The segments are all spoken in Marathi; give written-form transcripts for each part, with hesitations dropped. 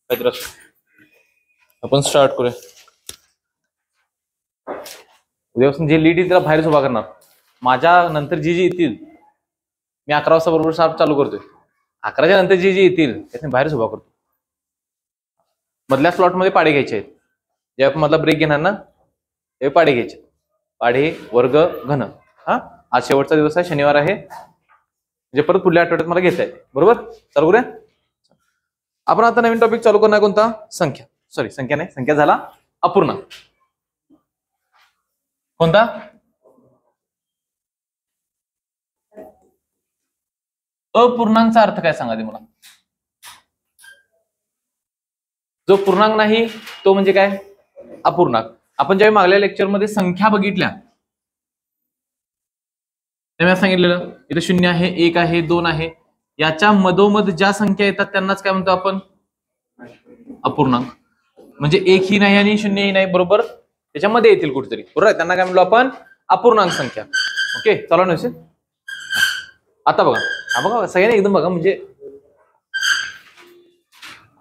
काहीतरी असो. आपण स्टार्ट करूया. उद्यापासून जे लीड येईल त्याला बाहेरच उभा करणार. माझ्या नंतर जी येतील मी 11 वाजता बरोबर शार्प चालू करतोय. 11च्या नंतर जे येतील त्याने बाहेरच उभा करतो. मधल्या स्लॉट मध्ये पाडे घ्यायचे आहेत. जेव्हा आपण मधला ब्रेक घेणार ना ते पाडे घ्यायचे. पाढे वर्ग घन. हा आज शेवटचा दिवस आहे, शनिवार आहे, म्हणजे परत पुढल्या आठवड्यात मला घेता येते. बरोबर, चालू करूया. आपण आता नवीन टॉपिक चालू करणार कोणता? संख्या. सॉरी, संख्या नाही, संख्या झाला अपूर्णांक. कोणता? अपूर्णांकचा अर्थ काय सांगा ते मला. जो पूर्णांक नाही तो म्हणजे काय? अपूर्णांक. आपण ज्यावेळी मागल्या लेक्चरमध्ये संख्या बघितल्या तेव्हा सांगितलेलं इथे 0 आहे, 1 आहे, 2 आहे, याच्या मधोमध ज्या संख्या येतात त्यांनाच काय म्हणतो आपण? अपूर्णांक. म्हणजे 1 ही नाही आणि 0 ही नाही, बरोबर त्याच्यामध्ये येतील कुठेतरी, बरोबर आहे, त्यांना काय म्हणलो आपण? अपूर्णांक संख्या. ओके, चालू ना. आता बघा, हा बघा सगळ्यांनी एकदम बघा. म्हणजे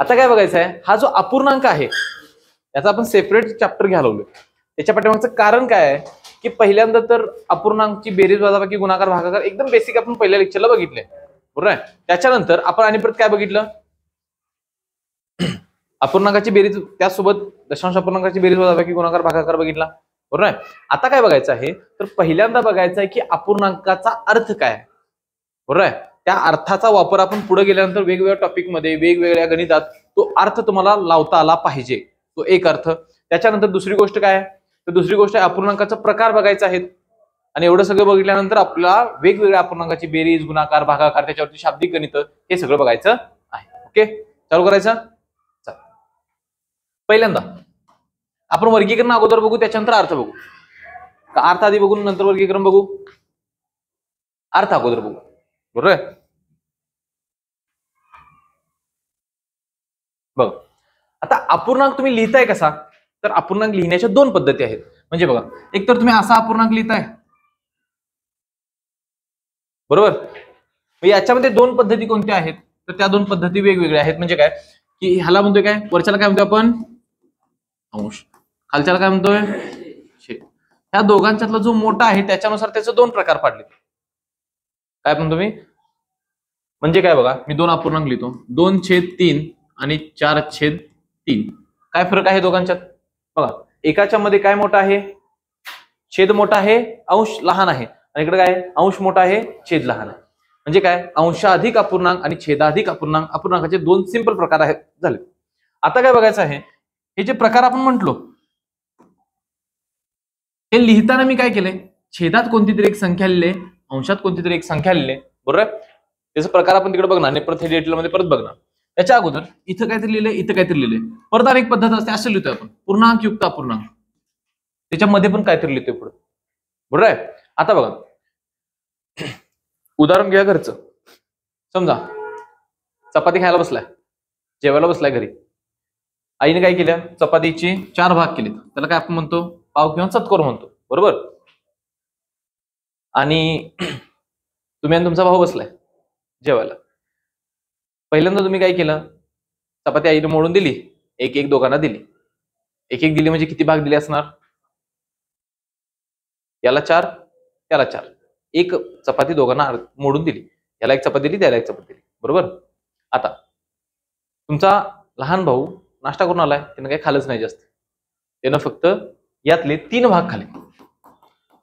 आता काय बघायचं आहे, हा जो अपूर्णांक आहे याचा आपण सेपरेट चॅप्टर घ्यायला लागलो. त्याच्या पाठीमागचं कारण काय आहे की पहिल्यांदा तर अपूर्णांकची बेरीज वजाबाकी गुणाकार भागाकार एकदम बेसिक आपण पहिल्या लेक्चरला बघितले, बरोबर आहे. त्याच्यानंतर आपण आणि परत काय बघितलं? अपूर्णांकाची बेरीज, त्यासोबत दशांश अपूर्णांकाची बेरीज वजाबाकी गुणाकार भागाकार बघितला, बरोबर आहे. आता काय बघायचं आहे तर पहिल्यांदा बघायचं आहे की अपूर्णांकाचा अर्थ काय आहे, बरोबर आहे. त्या अर्थाचा वापर आपण पुढे गेल्यानंतर वेगवेगळ्या टॉपिक मध्ये वेगवेगळ्या गणितात तो अर्थ तुम्हाला लावता आला पाहिजे, तो एक अर्थ. त्याच्यानंतर दुसरी गोष्ट काय आहे तर दुसरी गोष्ट आहे अपूर्णांकाचा प्रकार बघायचा आहे. आणि एवढं सगळं बघितल्यानंतर आपल्याला वेगवेगळ्या अपूर्णांकाची बेरीज गुणाकार भागाकार त्याच्यावरती शाब्दिक गणित हे सगळं बघायचं आहे. ओके, चालू करायचं. पहिल्यांदा आपण वर्गीकरण अगोदर बघू, त्याच्यानंतर अर्थ बघू. का अर्थ आधी बघून नंतर वर्गीकरण बघू? अर्थ अगोदर बघू, बरोबर आहे. बघ, आता अपूर्णांक तुम्ही लिहिताय कसा? तर अपूर्णांक लिहिण्याच्या दोन पद्धती आहेत. म्हणजे बघा, एक तर तुम्ही असा अपूर्णांक लिहिताय, बरोबर. याच्यामध्ये दोन पद्धती कोणत्या आहेत तर त्या दोन पद्धती वेगवेगळ्या आहेत. म्हणजे काय की ह्याला म्हणतोय काय, वरच्याला काय म्हणतोय आपण? अंश. खालच्याला काय म्हणतोय? छेद. ह्या दोघांच्यातला जो मोठा आहे त्याच्यानुसार त्याचे दोन प्रकार पाडले. काय पण तुम्ही म्हणजे काय बघा, मी दोन अपूर्णांक लिहितो, 2/3 आणि 4/3. काय फरक आहे दोघांच्यात? बघा, एकाच्या मध्ये काय मोठा आहे? छेद मोठा आहे, अंश लहान आहे. आणि इकडे काय? अंश मोठा आहे, छेद लहान आहे. म्हणजे काय? अंशाधिक अपूर्णांक आणि छेदाधिक अपूर्णांक, अपूर्णांकाचे दोन सिंपल प्रकार आहेत झाले. आता काय बघायचं आहे, हे जे प्रकार आपण म्हटलो हे लिहिताना मी काय केलंय, छेदात कोणती तरी एक संख्या लिहिले, अंशात कोणती तरी एक संख्या लिहिले, बरोबर. त्याचा प्रकार आपण तिकडे बघणार नाही, परत डिटेलमध्ये परत बघणार. त्याच्या अगोदर इथं काहीतरी लिहिलंय, इथं काहीतरी लिहिलंय, परत अनेक पद्धत असते, असं लिहितोय आपण पूर्णांक युक्त अपूर्णांक, त्याच्यामध्ये पण काहीतरी लिहितोय पुढे, बरोबर आहे. आता बघा, उदाहरण घ्या घरचं. समजा चपाती खायला बसलाय, जेवायला बसलाय घरी. आईने काय केलं, चपातीचे 4 भाग केलेत, त्याला काय आपण म्हणतो? पाव किंवा चतकोर म्हणतो, बरोबर. आणि तुम्ही आणि तुमचा भाऊ बसलाय जेवायला. पहिल्यांदा तुम्ही काय केलं, चपाती आईने मोडून दिली, एक एक दोघांना दिली, एक एक दिली म्हणजे किती भाग दिले असणार? याला 4, त्याला 4, एक चपाती दोघांना मोडून दिली, याला एक चपाती दिली, त्याला एक चपाती दिली, बरोबर. आता तुमचा लहान भाऊ नाश्ता करून आलाय, त्यानं काही खाल्लंच नाही जास्त, त्यानं फक्त यातले 3 भाग खाल्ले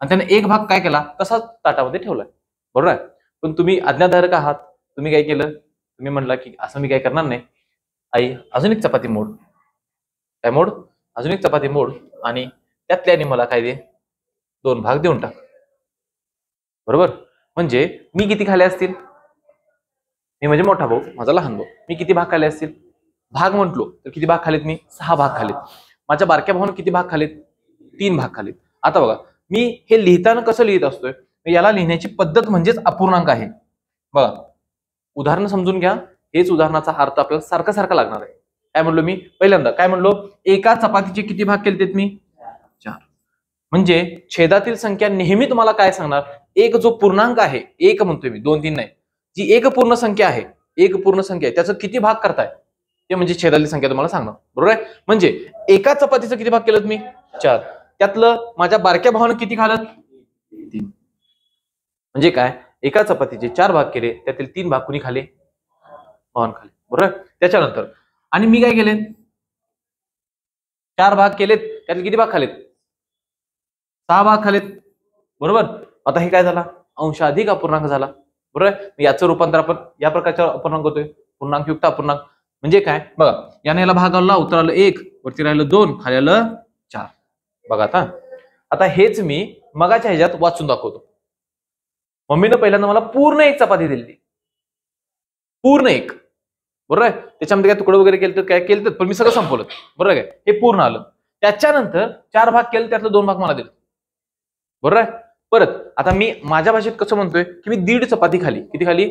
आणि त्याने एक भाग काय केला, तसाच ताटामध्ये ठेवलाय, बरोबर आहे. पण तुम्ही आज्ञाधारक आहात, तुम्ही काय केलं, तुम्ही म्हणला की असं मी काय करणार नाही, आई अजून एक चपाती मोड, काय मोड, अजून एक चपाती मोड, आणि त्यातल्याने मला काय दे, 2 भाग देऊन टाक, बरोबर. म्हणजे मी किती खाल्ले असतील, मी म्हणजे मोठा भाऊ, माझा लहान भाऊ, मी किती भाग खाल्ले असतील? भाग म्हटलो तर किती भाग खालेत मी? 6 भाग खालेत. माझ्या बारक्या भावाने किती भाग खालेत? 3 भाग खालेत. आता बघा, मी हे लिहिताना कसं लिहित असतोय, याला लिहिण्याची पद्धत म्हणजेच अपूर्णांक आहे. बघा, उदाहरण समजून घ्या, हेच उदाहरणाचा अर्थ आपल्याला सारखा सारखा लागणार आहे. काय म्हणलो मी पहिल्यांदा, काय म्हणलो, एका चपातीचे किती भाग केलेत मी? 4. म्हणजे छेदातील संख्या नेहमी तुम्हाला काय सांगणार, एक जो पूर्णांक आहे, एक म्हणतोय मी, 2 3 नाही, जी एक पूर्ण संख्या आहे, एक पूर्ण संख्या आहे, त्याचं किती भाग करताय ते म्हणजे छेदातली संख्या तुम्हाला सांगणार, बरोबर आहे. म्हणजे एका चपातीचं किती भाग केलं तुम्ही? 4. त्यातलं माझ्या बारक्या भावानं किती खाल्लं? 3. म्हणजे काय, एका चपातीचे 4 भाग केले, त्यातील 3 भाग कुणी खाले? भावानं खाले, बरोबर. त्याच्यानंतर आणि मी काय केले? 4 भाग केलेत, त्यातले किती भाग खालेत? 6 भाग खालेत, बरोबर. आता हे काय झाला? अंश अधिक अपूर्णांक झाला, बरोबर. याचं रूपांतर आपण या प्रकारच्या अपूर्णांक करतोय, पूर्णांक युक्त अपूर्णांक. म्हणजे काय बघा, याने याला भाग आला, उत्तर आलं 1, वरती राहिलं 2, खाली आलं 4. बघा आता हेच मी मगाच्या ह्याच्यात वाचून दाखवतो. मम्मीनं पहिल्यांदा मला पूर्ण 1 चपाती दिली, पूर्ण 1, बरोबर आहे. त्याच्यामध्ये काय तुकडं वगैरे केलं, काय केलं, पण मी सगळं संपवलं, बरोबर आहे. हे पूर्ण आलं. त्याच्यानंतर 4 भाग केले, त्यातलं 2 भाग मला दिले, बरोबर आहे. परत आता मी माझ्या भाषेत कसं म्हणतोय की मी 1.5 चपाती खाली, किती खाली?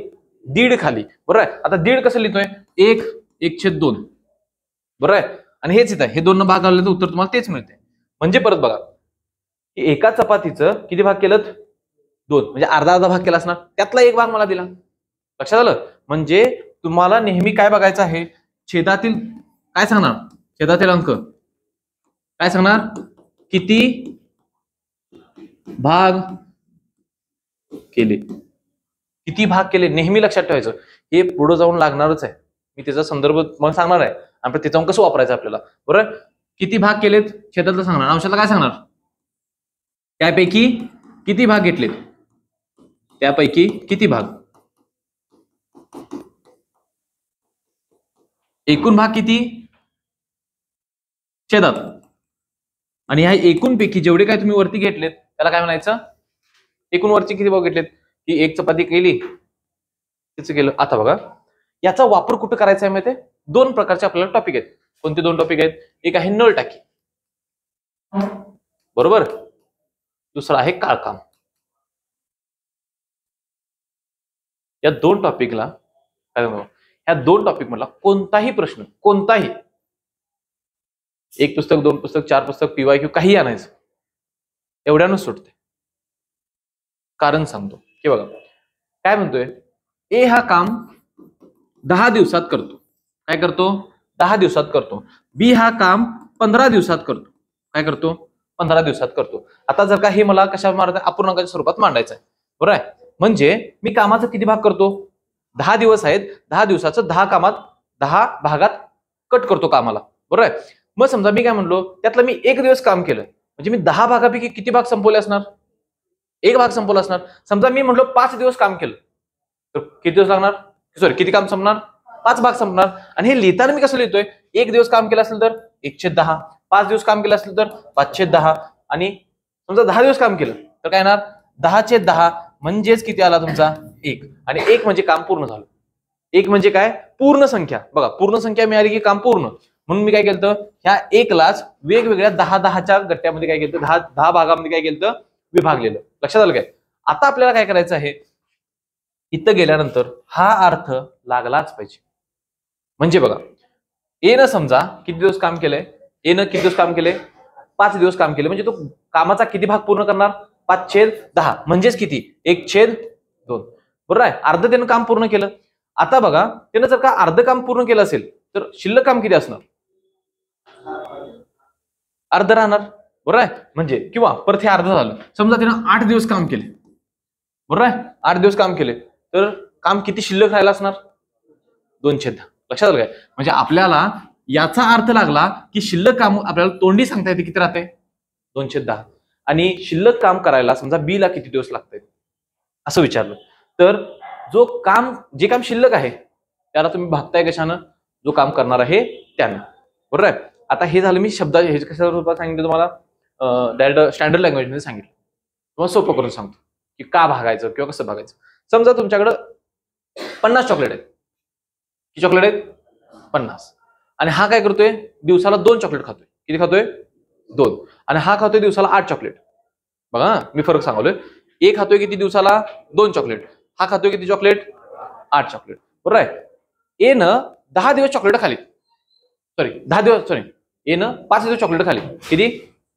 1.5 खाली, बरोबर आहे. आता 1.5 कसं लिहितोय? 1/2, बरोबर आहे. आणि हेच इथं हे 2 भाग आले तर उत्तर तुम्हाला तेच मिळते. म्हणजे परत बघा, की एका चपातीचं किती भाग केलं? 2, म्हणजे अर्धा भाग केला असणार, त्यातला 1 भाग मला दिला. लक्षात आलं? म्हणजे तुम्हाला नेहमी काय बघायचं आहे? छेदातील काय सांगणार? छेदातील अंक काय सांगणार? किती भाग केले, किती भाग केले, नेहमी लक्षात ठेवायचं. हे पुढे जाऊन लागणारच आहे, मी त्याचा संदर्भ मला सांगणार आहे आणि त्याचा कसं वापरायचं आपल्याला, बरोबर. किती भाग केलेत छेदातलं सांगणार, अंशातलं काय सांगणार? त्यापैकी किती भाग घेतलेत, त्यापैकी किती भाग, एकूण भाग किती छेदात, आणि ह्या एकूण पैकी जेवढे काय तुम्ही वरती घेतलेत त्याला काय म्हणायचं? एकूण वरची किती भाग घेतलेत, ही 1 चपाती केली, तिचं केलं. आता बघा, याचा वापर कुठं करायचा आहे माहिती आहे? 2 प्रकारचे आपल्याला टॉपिक आहेत. कोणते 2 टॉपिक आहेत? एक आहे नळ टाकी, बरोबर. दुसरा आहे काळकाम. या 2 टॉपिकला काय म्हणू, ह्या 2 टॉपिक मधला कोणताही प्रश्न, कोणताही, 1 पुस्तक, 2 पुस्तक, 4 पुस्तक, PYQ काही आणायचं, एवढ्यानं सुटते. कारण सांगतो की बघा काय म्हणतोय, ए हा काम 10 दिवसात करतो. काय करतो? 10 दिवसात करतो. बी हा काम 15 दिवसात करतो. काय करतो? 15 दिवसात करतो. आता जर का हे मला कशा मार्गाने अपूर्णांकाच्या स्वरूपात मांडायचं आहे, बरोबर आहे. म्हणजे मी कामाचा किती भाग करतो? 10 दिवस आहेत, 10 दिवसाचं 10 कामात 10 भागात कट करतो कामाला, बरोबर आहे. मग समजा मी काय म्हणलो, त्यातलं मी 1 दिवस काम केलं, म्हणजे मी 10 भागापैकी किती भाग संपवले असणार? 1 भाग संपवला असणार. समजा मी म्हणलो 5 दिवस काम केलं, तर किती दिवस लागणार? सॉरी, किती काम संपणार? 5 भाग संपणार. आणि हे लिहिताना मी कसं लिहितोय? 1 दिवस काम केलं असेल तर 1/10, 5 दिवस काम केलं असेल तर 5/10, आणि समजा 10 दिवस काम केलं तर काय येणार? 10/10, म्हणजेच किती आला तुमचा? 1. आणि 1 म्हणजे काम पूर्ण झालं. 1 म्हणजे काय? पूर्ण संख्या. बघा, पूर्ण संख्या मिळाली की काम पूर्ण. म्हणून मी काय केलं, ह्या 1लाच वेगवेगळ्या 10-10च्या गट्ट्यामध्ये काय केलं, 10 भागामध्ये काय केलं, विभागलेलं. लक्षात आलं काय? आता आपल्याला काय करायचं आहे, इथं गेल्यानंतर हा अर्थ लागलाच पाहिजे. म्हणजे बघा, ए न समजा किती दिवस काम केलंय, ए न किती दिवस काम केले? 5 दिवस काम केले, म्हणजे तो कामाचा किती भाग पूर्ण करणार? 5/10, म्हणजेच किती? 1/2, बरोबर आहे. अर्ध त्यानं काम पूर्ण केलं. आता बघा, त्यानं जर का अर्ध काम पूर्ण केलं असेल तर शिल्लक काम किती असणार? अर्ध राहणार, बरोबर आहे. म्हणजे किंवा परत हे अर्ध झालं, समजा त्यानं 8 दिवस काम केले, बरोबर आहे. 8 दिवस काम केले तर काम किती शिल्लक राहिला असणार? 2/10. लक्षात आलं काय? म्हणजे आपल्याला याचा अर्थ लागला की शिल्लक काम आपल्याला तोंडी सांगता येते किती राहते? 2/10. आणि शिल्लक काम करायला समजा बी ला किती दिवस लागतात असं विचारलं तर जे काम शिल्लक आहे त्याला तुम्ही भागताय कशानं? जो काम करणार आहे त्यानं, बरोबर आहे. आता हे झालं मी शब्द हे कशा रूपात सांगितलं तुम्हाला, डायरेक्ट स्टँडर्ड लँग्वेज मध्ये सांगितलं. तुम्हाला सोपं करून सांगतो की का भागायचं किंवा कसं भागायचं. समजा तुमच्याकडे 50 चॉकलेट आहेत. किती चॉकलेट आहेत? 50. आणि हा काय करतोय? दिवसाला 2 चॉकलेट खातोय. किती खातोय? 2. आणि हा खातोय दिवसाला 8 चॉकलेट. बघा मी फरक सांगलोय. एक खातोय किती दिवसाला? 2 चॉकलेट. हा खातोय किती चॉकलेट? 8 चॉकलेट, बरोबर आहे. ए न 10 दिवस चॉकलेट खाली, ए न 5 दिवस चॉकलेट खाली. किती?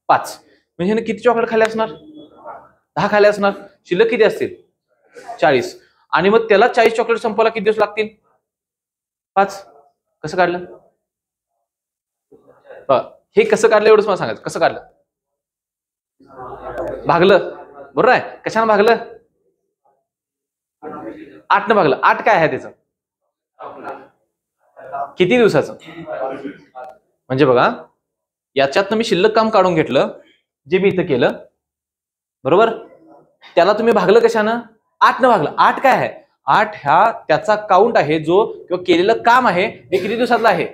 5. म्हणजे किती चॉकलेट खाली असणार? 10 खाली असणार. शिल्लक किती असतील? 40. आणि मग त्याला 40 चॉकलेट संपवायला किती दिवस लागतील? 5. कसं काढलं? हे कसं काढलं एवढंच मला सांगायचं. कसं काढलं? भागलं. बरोबर आहे. कशानं भागलं? 8 भागलं. 8 काय आहे त्याचं? किती दिवसाचं? म्हणजे बघा, याच्यातनं मी शिल्लक काम काढून घेतलं, जे मी इथं केलं, बरोबर. त्याला तुम्ही भागलं कशानं? 8 भागलं. 8 काय आहे? 8 ह्या त्याचा काउंट आहे, जो किंवा केलेलं काम आहे हे किती दिवसातलं आहे?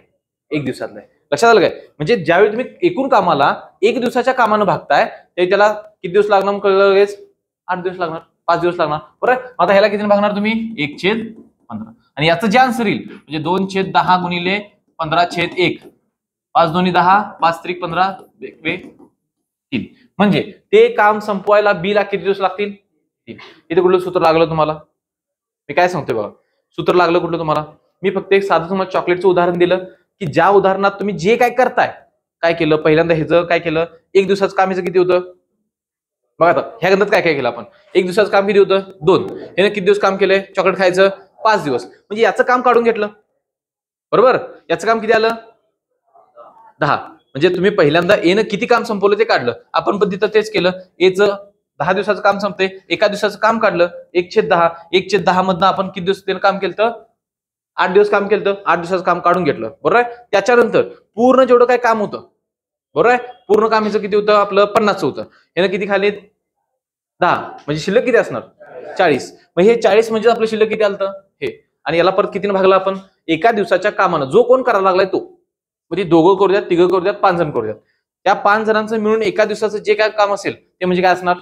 1 दिवसातलं आहे. लक्षात आलं काय? म्हणजे ज्यावेळी तुम्ही एकूण कामाला 1 दिवसाच्या कामानं भागताय, ते त्याला किती दिवस लागणार कळलं लगेच? 8 दिवस लागणार, 5 दिवस लागणार. बरोबर. आता ह्याला किती भागणार तुम्ही? 1/15. आणि याचं जे आन्सर येईल म्हणजे 2/10 गुणिले 15/1. 5 दोन्ही 10, 5 त्रिक 15, 3. म्हणजे ते काम संपवायला बीला किती दिवस लागतील? 3. इथे कुठलं सूत्र लागलं तुम्हाला? मी काय सांगतोय बघा, सूत्र लागलं कुठलं तुम्हाला? मी फक्त एक साधं तुम्हाला चॉकलेटचं उदाहरण दिलं, की ज्या उदाहरणात तुम्ही जे काय करताय, काय केलं पहिल्यांदा ह्याचं काय केलं? 1 दिवसाचं काम ह्याचं किती होतं? बघा आता ह्या गंधात काय काय केलं आपण? 1 दिवसाचं काम किती होतं? 2. ह्याने किती दिवस काम केलंय? चॉकलेट खायचं 5 दिवस. म्हणजे याचं काम काढून घेतलं, बरोबर. याचं काम किती आलं? 10. म्हणजे तुम्ही पहिल्यांदा एनं किती काम संपवलं ते काढलं. आपण पण तिथं तेच केलं. एचं 10 दिवसाचं काम संपते, एका दिवसाचं काम काढलं 1/10. 1/10 मधनं आपण किती दिवस त्यानं काम केलं? 8 दिवस काम केलं. 8 दिवसाचं काम काढून घेतलं, बरोबर आहे. त्याच्यानंतर पूर्ण जेवढं काय काम होतं, बरोबर आहे, पूर्ण काम ह्याचं किती होतं? आपलं 50 होतं. यानं किती खाली? 10. म्हणजे शिल्लक किती असणार? 40. मग हे 40 म्हणजे आपलं शिल्लक किती आलं? हे. आणि याला परत कितीने भागला आपण? एका दिवसाच्या कामानं जो कोण करायला लागलाय तो. म्हणजे दोघं करू द्यात, तिघं करू द्यात, 5 जण करू द्यात, त्या 5 जणांचं मिळून एका दिवसाचं जे काय काम असेल ते म्हणजे काय असणार?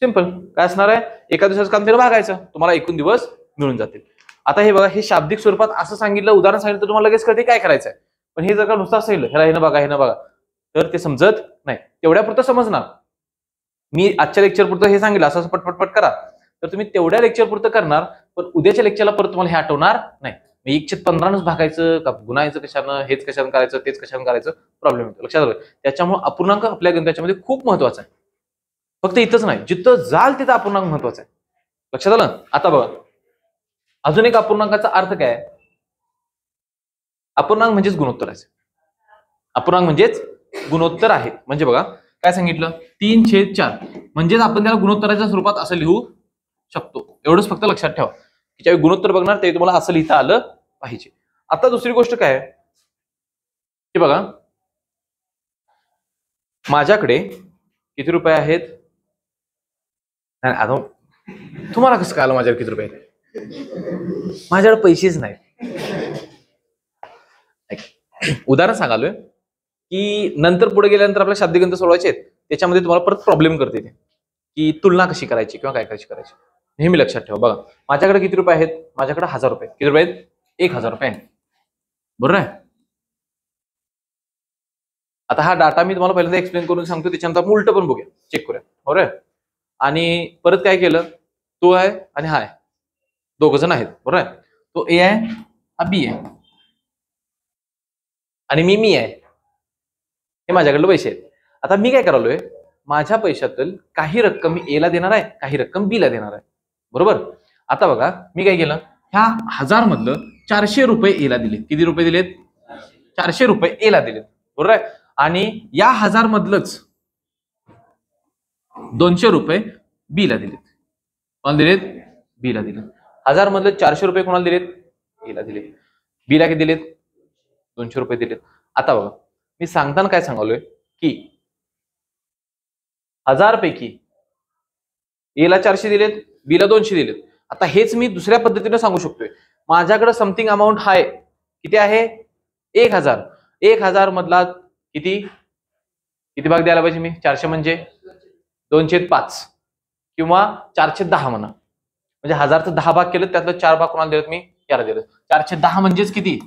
सिंपल. काय असणार आहे? एका दिवसाचं काम त्याला भागायचं, तुम्हाला एकूण दिवस मिळून जातील. आता हे बघा, हे शाब्दिक स्वरूपात असं सांगितलं, उदाहरण सांगितलं तर तुम्हाला लगेच कळते काय करायचं आहे. पण हे जर का नुसतं असेल ह्याला हे बघा, हे बघा, तर ते समजत नाही. तेवढ्या पुरतं समजणार. मी आजच्या लेक्चर पुरतं हे सांगितलं असं पटपट करा, तर तुम्ही तेवढ्या लेक्चर पुरतं करणार, पण उद्याच्या लेक्चरला परत तुम्हाला हे आठवणार नाही. 1/15 भागायचं का गुणायचं कशानं, हेच कशानं करायचं, तेच कशानं करायचं, प्रॉब्लेम येतो. लक्षात आलं? त्याच्यामुळे अपूर्णांक आपल्या गणितामध्ये खूप महत्वाचा आहे. फक्त इथंच नाही, जिथं जाल तिथं अपूर्णांक महत्वाचा आहे. लक्षात आलं? आता बघा, अजून एक अपूर्णांकाचा अर्थ काय आहे? अपूर्णांक म्हणजेच गुणोत्तर आहे. अपूर्णांक म्हणजेच गुणोत्तर आहे. म्हणजे बघा काय सांगितलं? 3/4 म्हणजेच आपण त्याला गुणोत्तराच्या स्वरूपात असं लिहू शकतो. एवढंच फक्त लक्षात ठेवा, की ज्यावेळी गुणोत्तर बघणार ते तुम्हाला असं लिहिता आलं पाहिजे. आता दुसरी गोष्ट काय आहे ते बघा, माझ्याकडे किती रुपये आहेत? आता तुम्हाला कसं कळलं माझ्याकडे किती रुपये आहेत? माझ्याकडे पैसेच नाही. उदाहरण सांगालोय की नंतर पुढे गेल्यानंतर आपल्या शाब्दिक गणित सोडवायचे आहेत, त्याच्यामध्ये तुम्हाला परत प्रॉब्लेम करते ते, की तुलना कशी करायची किंवा काय कशी करायची. नेहमी लक्षात ठेवा. बघा माझ्याकडे किती रुपये आहेत? माझ्याकडे 1000 रुपये. किती रुपये आहेत? 1000 रुपये आहेत, बरोबर आहे. आता हा डाटा मी तुम्हाला पहिल्यांदा एक्सप्लेन करून सांगतो, त्याच्यानंतर आपण उलट पण बघूया, चेक करूया, बरोबर आहे. आणि परत काय केलं? तो आहे आणि हा आहे, दोघ जण आहेत, बरोबर आहे. तो ए आहे, हा बी आहे, आणि मी आहे. हे माझ्याकडले पैसे आहेत. आता मी काय करालोय? माझ्या पैशातील काही रक्कम मी एला देणार आहे, काही रक्कम बीला देणार आहे, बरोबर. आता बघा मी काय केलं, ह्या 1000 मधलं 400 रुपये एला दिले. किती रुपये दिलेत? 400 रुपये एला दिलेत, बरोबर आहे. आणि या 1000 मधलंच 200 रुपये बीला दिलेत. कोणाला दिलेत? बीला दिलेत. 1000 मधलं 400 रुपये कोणाला दिलेत? एला दिलेत. बीला किती दिलेत? 200 रुपये दिलेत. आता बघा मी सांगताना काय सांगालोय की 1000 पैकी एला 400 दिलेत, बीला 200 दिलेत. आता हेच मी दुसऱ्या पद्धतीने सांगू शकतोय. माझ्याकडे समथिंग अमाऊंट आहे, किती आहे? 1000. 1000 मधला किती किती भाग द्यायला पाहिजे मी? 400 म्हणजे 2/5 किंवा 410 म्हणा. म्हणजे 1000चं 10 भाग केलं, त्यातलं 4 भाग कोणाला दिलेत? मी याला दिलं. 410 म्हणजेच किती?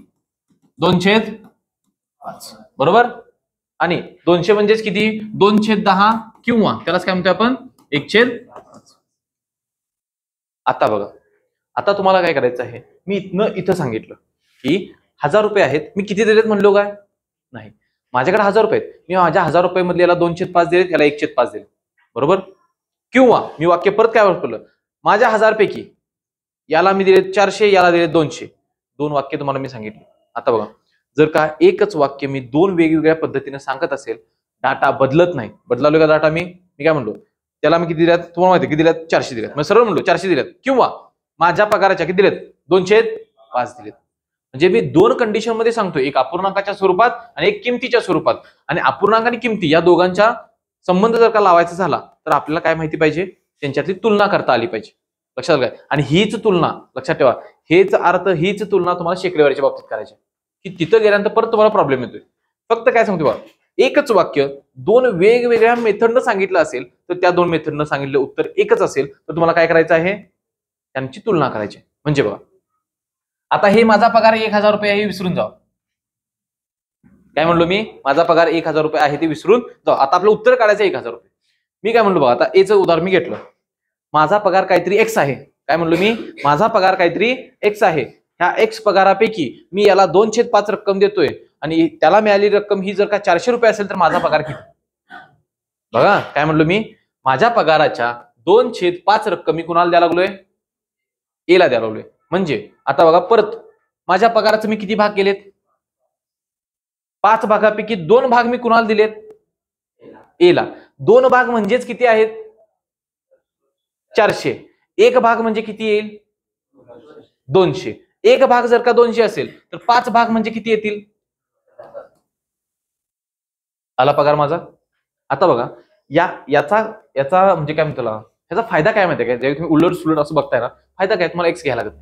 2/5, बरोबर. आणि 200 म्हणजेच किती? 2/10 किंवा त्यालाच काय म्हणतोय आपण? 1/5. आता बघा, आता तुम्हाला काय करायचं आहे? मी इथं सांगितलं की 1000 रुपये आहेत, मी किती दिलेत म्हणलो काय? नाही, माझ्याकडे 1000 रुपये आहेत, मी माझ्या 1000 रुपये मधले याला 2/5 दिलेत, याला 1/5 दिले, बरोबर. किंवा मी वाक्य परत काय वापरलं? माझ्या 1000 पैकी याला मी दिले 400, याला दिले 200. 2 वाक्य तुम्हाला मी सांगितले. आता बघा जर का एकच वाक्य मी दोन वेगवेगळ्या पद्धतीने सांगत असेल, डाटा बदलत नाही, बदलालो का डाटा मी काय म्हणलो, त्याला मी किती दिल्यात तुम्हाला माहिती, किती दिल्यात 400 दिल्यात, मी सरळ म्हणलो 400 दिल्यात, किंवा माझ्या पगाराच्या किती दिल्यात 2/5 दिलेत. म्हणजे मी दोन कंडिशन मध्ये सांगतो, एक अपूर्णांकाच्या स्वरूपात आणि एक किमतीच्या स्वरूपात. आणि अपूर्णांक आणि किमती या दोघांच्या संबंध जर का लावायचा झाला तर आपल्याला काय माहिती पाहिजे, त्यांच्यातली तुलना करता आली पाहिजे. लक्षात घ्या. आणि हीच तुलना लक्षात ठेवा, हेच अर्थ हीच तुलना तुम्हाला शेकडेवारीच्या बाबतीत करायची, की तिथं गेल्यानंतर परत तुम्हाला प्रॉब्लेम येतोय. फक्त काय सांगतो बघा, एकच वाक्य दोन वेगवेगळ्या मेथडनं सांगितलं असेल तर त्या दोन मेथडनं सांगितलं उत्तर एकच असेल तर तुम्हाला काय करायचं आहे, त्यांची तुलना करायची. म्हणजे बघा, आता हे माझा पगार 1000 रुपये आहे विसरून जावा. काय म्हणलो मी, माझा पगार 1000 रुपये आहे ते विसरून जाऊ. आता आपलं उत्तर काढायचं 1000 रुपये. मी काय म्हणलो बघा, आता एचं उदाहरण मी घेतलं, माझा पगार काहीतरी एक्स आहे. काय म्हणलो मी, माझा पगार काहीतरी एक्स आहे. ह्या एक्स पगारापैकी मी याला 2/5 रक्कम देतोय आणि त्याला मिळालेली रक्कम ही जर का 400 रुपये असेल तर माझा पगार किती. बघा काय म्हणलो मी, माझ्या पगाराच्या 2/5 रक्कम मी कुणाला द्यायला लागलोय, एला द्यायला लागलोय. म्हणजे आता बघा परत माझ्या पगाराचे मी किती भाग केलेत, 5 भागापैकी 2 भाग मी कुणाला दिलेत, एला. 2 भाग म्हणजेच किती आहेत, 400. 1 भाग म्हणजे किती येईल, 200. 1 भाग जर का 200 असेल तर 5 भाग म्हणजे किती येतील, आला पगार माझा. आता बघा याचा म्हणजे काय म्हणतो, याचा फायदा काय माहितीये का, जेव्हा तुम्ही उलट सुलट असं बघताय ना, फायदा काय, तुम्हाला एक्स घ्यायला लागत.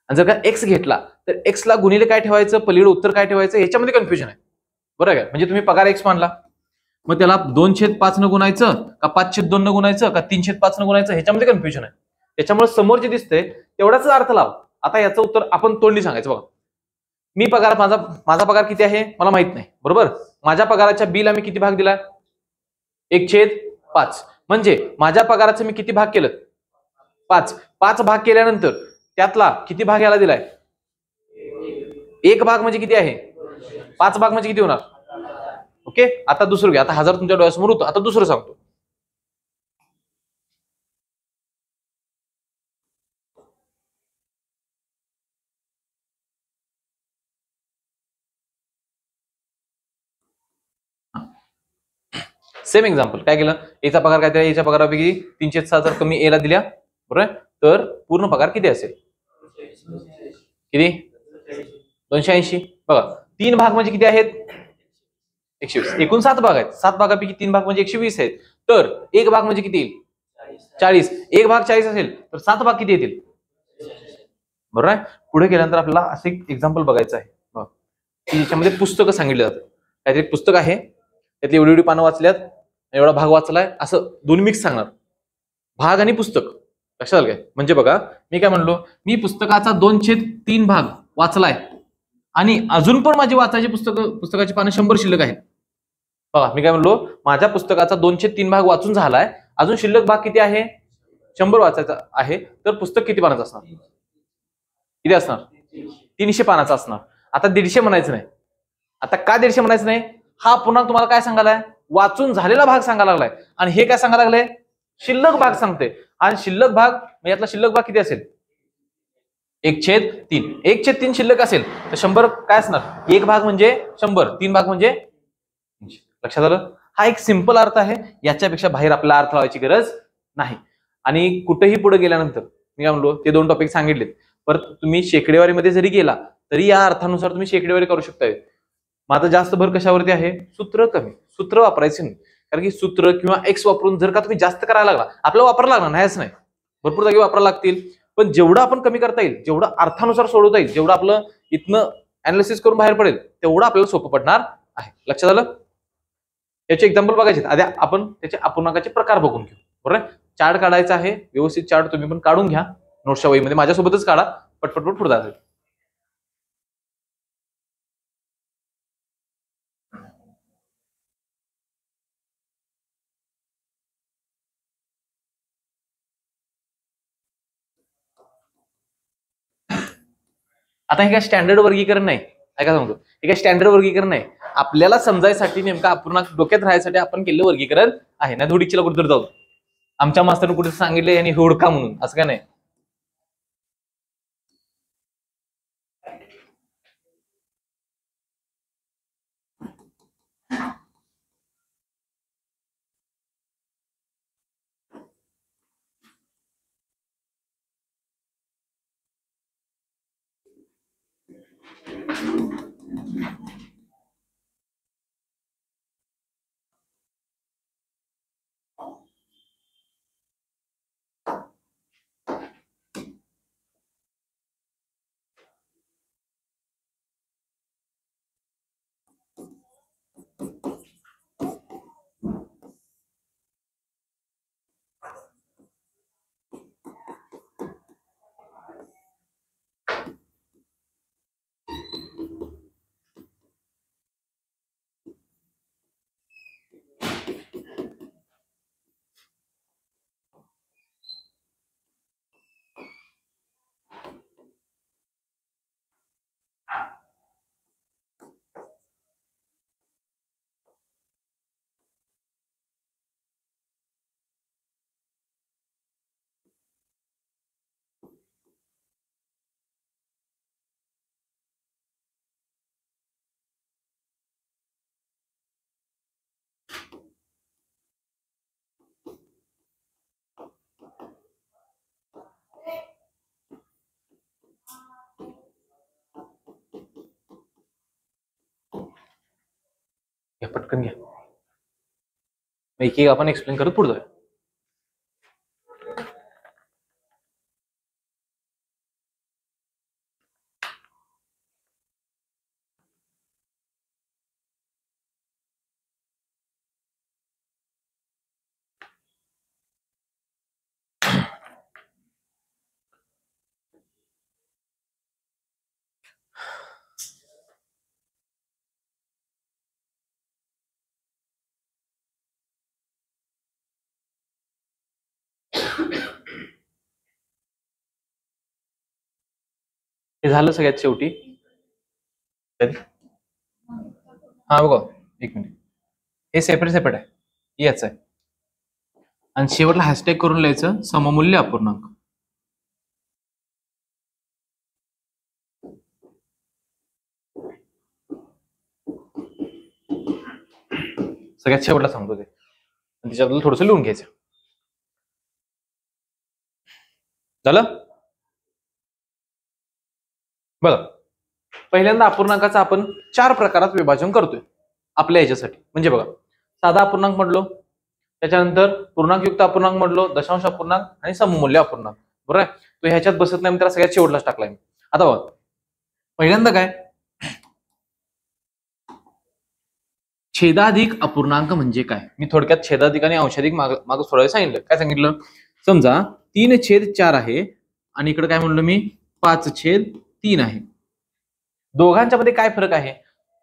आणि जर का एक्स घेतला तर एक्सला गुणिले काय ठेवायचं, पलीकडे उत्तर काय ठेवायचं, ह्याच्यामध्ये कन्फ्युजन आहे. बरोबर आहे. म्हणजे तुम्ही पगार एक्स मानला, मग त्याला 2/5 न गुणायचं का 5/2 न गुणायचं का 3/5 न गुणायचं, ह्याच्यामध्ये कन्फ्युजन आहे. त्याच्यामुळे समोर जे दिसतंय तेवढाच अर्थ लाव. आता याचं उत्तर आपण तोंडी सांगायचं. बघा, मी पगार माझा पगार किती आहे मला माहित नाही, बरोबर. माझ्या पगाराच्या बिल आम्ही किती भाग दिला, 1/5. म्हणजे माझ्या पगाराचं मी किती भाग केलं, 5 भाग केल्यानंतर त्यातला किती भाग याला दिलाय, 1 भाग म्हणजे किती आहे, 5 भाग म्हणजे किती होणार. ओके. आता दुसरं घ्या. आता 1000 तुमच्या डोळ्यासमोर होतं, आता दुसरं सांगतो. Same example. काय केलं, एचा पगार काय दिला, एच्या पगारापैकी 306 कमी एला दिल्या, बरोबर. तर पूर्ण पगार किती असेल, किती, 280. बघा 3 भाग म्हणजे किती आहेत, 120. एकूण 7 भाग आहेत. 7 भागापैकी 3 भाग म्हणजे 120 आहेत. तर 1 भाग म्हणजे किती येईल, 40. 1 भाग 40 असेल तर 7 भाग किती येतील, बरोबर आहे. पुढे गेल्यानंतर आपल्याला असं एक एक्झाम्पल बघायचं आहे की याच्यामध्ये पुस्तकं सांगितलं जातं. काहीतरी पुस्तक आहे, त्यातली एवढी पानं वाचल्यात, एवढा भाग वाचलाय, असं दोन मिक्स सांगणार, भाग आणि पुस्तक. लक्षात आलं काय. म्हणजे बघा मी काय म्हणलो, मी पुस्तकाचा 2/3 भाग वाचलाय आणि अजून पण माझी वाचायची पुस्तकाची पानं 100 शिल्लक आहेत. बघा मी काय म्हणलो, माझ्या पुस्तकाचा 2/3 भाग वाचून झालाय, अजून शिल्लक भाग किती आहे, 100 वाचायचा आहे. तर पुस्तक किती पानाचं असणार, किती असणार, 300 पानाचं असणार. आता 150 म्हणायचं नाही. आता का 150 म्हणायचं नाही, हा पुन्हा तुम्हाला काय सांगायलाय, वाचून झालेला भाग सांगायला लागलाय. आणि हे काय सांगायला लागलंय, शिल्लक भाग सांगते. आणि शिल्लक भाग यातला शिल्लक भाग किती असेल, 1/3. 1/3 शिल्लक असेल तर 100 काय असणार, 1 भाग म्हणजे 100, 3 भाग म्हणजे 300. लक्षात आलं. हा एक सिंपल अर्थ आहे, याच्यापेक्षा बाहेर आपल्याला अर्थ लावायची गरज नाही. आणि कुठेही पुढे गेल्यानंतर मी काय म्हणलो, ते 2 टॉपिक सांगितलेत. परत तुम्ही शेकडेवारीमध्ये जरी गेला तरी या अर्थानुसार तुम्ही शेकडेवारी करू शकता. माझा जास्त भर कशावरती आहे, सूत्र कमी, सूत्र वापरायचे नाही. कारण की सूत्र किंवा एक्स वापरून जर का तुम्ही जास्त करायला लागला, आपल्याला वापरायला लागणार नाहीच नाही, भरपूर जागी वापरायला लागतील. पण जेवढं आपण कमी करता येईल, जेवढं अर्थानुसार सोडवता येईल, जेवढं आपलं इथनं अनालिसिस करून बाहेर पडेल, तेवढं आपल्याला सोपं पडणार आहे. लक्षात आलं. याचे एक्झाम्पल बघायचे, आधी आपण त्याचे अपूर्णांकाचे प्रकार बघून घेऊ. बरोबर. चार्ट काढायचा आहे, व्यवस्थित चार्ट तुम्ही पण काढून घ्या नोट्सच्या वहीमध्ये, माझ्यासोबतच काढा, पटपट पुढे जायचं. आता हे काय स्टँडर्ड वर्गीकरण नाही, काय सांगतो, हे काय स्टँडर्ड वर्गीकरण नाही. आपल्याला समजायसाठी नेमका अपूर्णांक डोक्यात राहायसाठी आपण केलेलं वर्गीकरण आहे ना. धुडीचीला कुठेतरी जाऊ, आमच्या मास्तरने कुठे सांगितले आणि हुडका म्हणून, असं काय नाही. पटकन घ्या, एक एक आपण एक्सप्लेन करत पुढे जाऊया. हे झालं सगळ्यात शेवटी. हा बघा, एक मिनिट, हे सेपरेट सेपरेट आहे, याच आहे, आणि शेवटला हॅशटॅग करून लिहायचं सममूल्य अपूर्णांक. सगळ्यात शेवटला सांगतो ते, त्याच्याबद्दल थोडस लिहून घ्यायचं. झालं बघा, पहिल्यांदा अपूर्णांकाचं आपण 4 प्रकारात विभाजन करतोय आपल्या याच्यासाठी. म्हणजे बघा, साधा अपूर्णांक म्हणलो, त्याच्यानंतर पूर्णांकयुक्त अपूर्णांक म्हणलो, दशांश अपूर्णांक आणि सममूल्य अपूर्णांक. बरोबर आहे, तो ह्याच्यात बसत नाही, त्याला सगळ्यात शेवटलाच टाकलाय मी. आता बघा, पहिल्यांदा काय, छेदाधिक अपूर्णांक म्हणजे काय. मी थोडक्यात छेदाधिक आणि अंशाधिक माग सोडायला सांगितलं. काय सांगितलं, समजा 3/4 आहे आणि इकडे काय म्हणलो मी, 5/3 आहे. दोघांच्या मध्ये काय फरक आहे.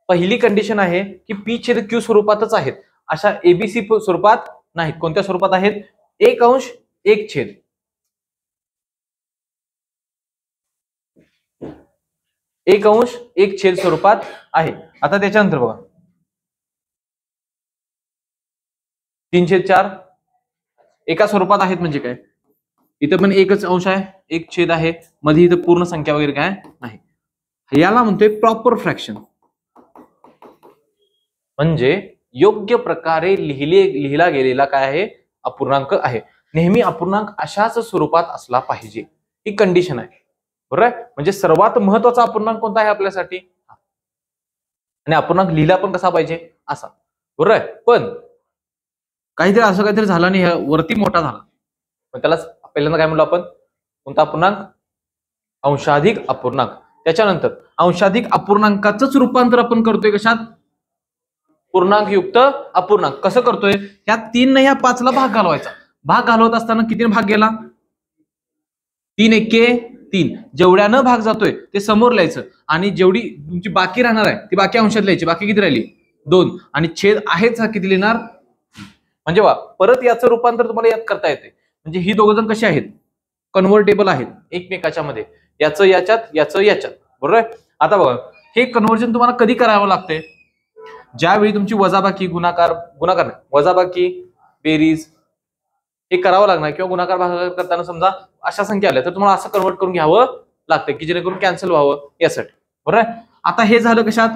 पहिली कंडिशन आहे की P/Q स्वरूपातच आहेत, अशा एबीसी स्वरूपात नाहीत. कोणत्या स्वरूपात आहेत, 1/1 1/. 1/1 1/. स्वरूपात आहे. आता त्याच्यानंतर बघा, 3/4 एका स्वरूपात आहेत म्हणजे काय, इथं पण 1/अंश आहे, 1/. आहे, मध्ये इथं पूर्ण संख्या वगैरे काय नाही. याला म्हणतोय प्रॉपर फ्रॅक्शन, म्हणजे योग्य प्रकारे लिहिला गेलेला काय आहे, अपूर्णांक आहे. नेहमी अपूर्णांक अशाच स्वरूपात असला पाहिजे, ही कंडिशन आहे. बरोबर आहे, म्हणजे सर्वात महत्वाचा अपूर्णांक कोणता आहे आपल्यासाठी, आणि अपूर्णांक लिहिला पण कसा पाहिजे, असा. बरोबर आहे, पण काहीतरी असं काहीतरी झालं नाही, वरती मोठा झाला, पण त्याला पहिल्यांदा काय म्हणलो आपण, कोणता अपूर्णांक, अंशाधिक अपूर्णांक. त्याच्यानंतर अंशाधिक अपूर्णांकाचंच रूपांतर आपण करतोय कशात, पूर्णांकयुक्त अपूर्णांक. कसं करतोय, ह्या 3 ने ह्या 5 ला भाग घालवायचा. भाग घालवत असताना किती भाग गेला, 3 एके 3. जेवढ्यानं भाग जातोय ते समोर लिहायचं, आणि जेवढी तुमची बाकी राहणार आहे ती बाकी अंशात लिहायची. बाकी किती राहिली, 2, आणि छेद आहेच हा किती लिहिणार. म्हणजे वा, परत याचं रूपांतर तुम्हाला यात करता येते. म्हणजे ही दोघ जण कशी आहेत, कन्व्हर्टेबल आहेत एकमेकाच्या मध्ये, याचं याच्यात, याचं याच्यात. बरोबर आहे. आता बघा, हे कन्व्हर्जन तुम्हाला कधी करावं लागतंय, ज्यावेळी तुमची वजाबाकी, गुणाकार नाही, वजाबाकी, बेरीज हे करावं लागणार, किंवा गुणाकार भागाकार करताना समजा अशा संख्या आल्या तर तुम्हाला असं कन्व्हर्ट करून घ्यावं लागतं की जेणेकरून कॅन्सल व्हावं यासाठी. बरोबर आहे. आता हे झालं कशात,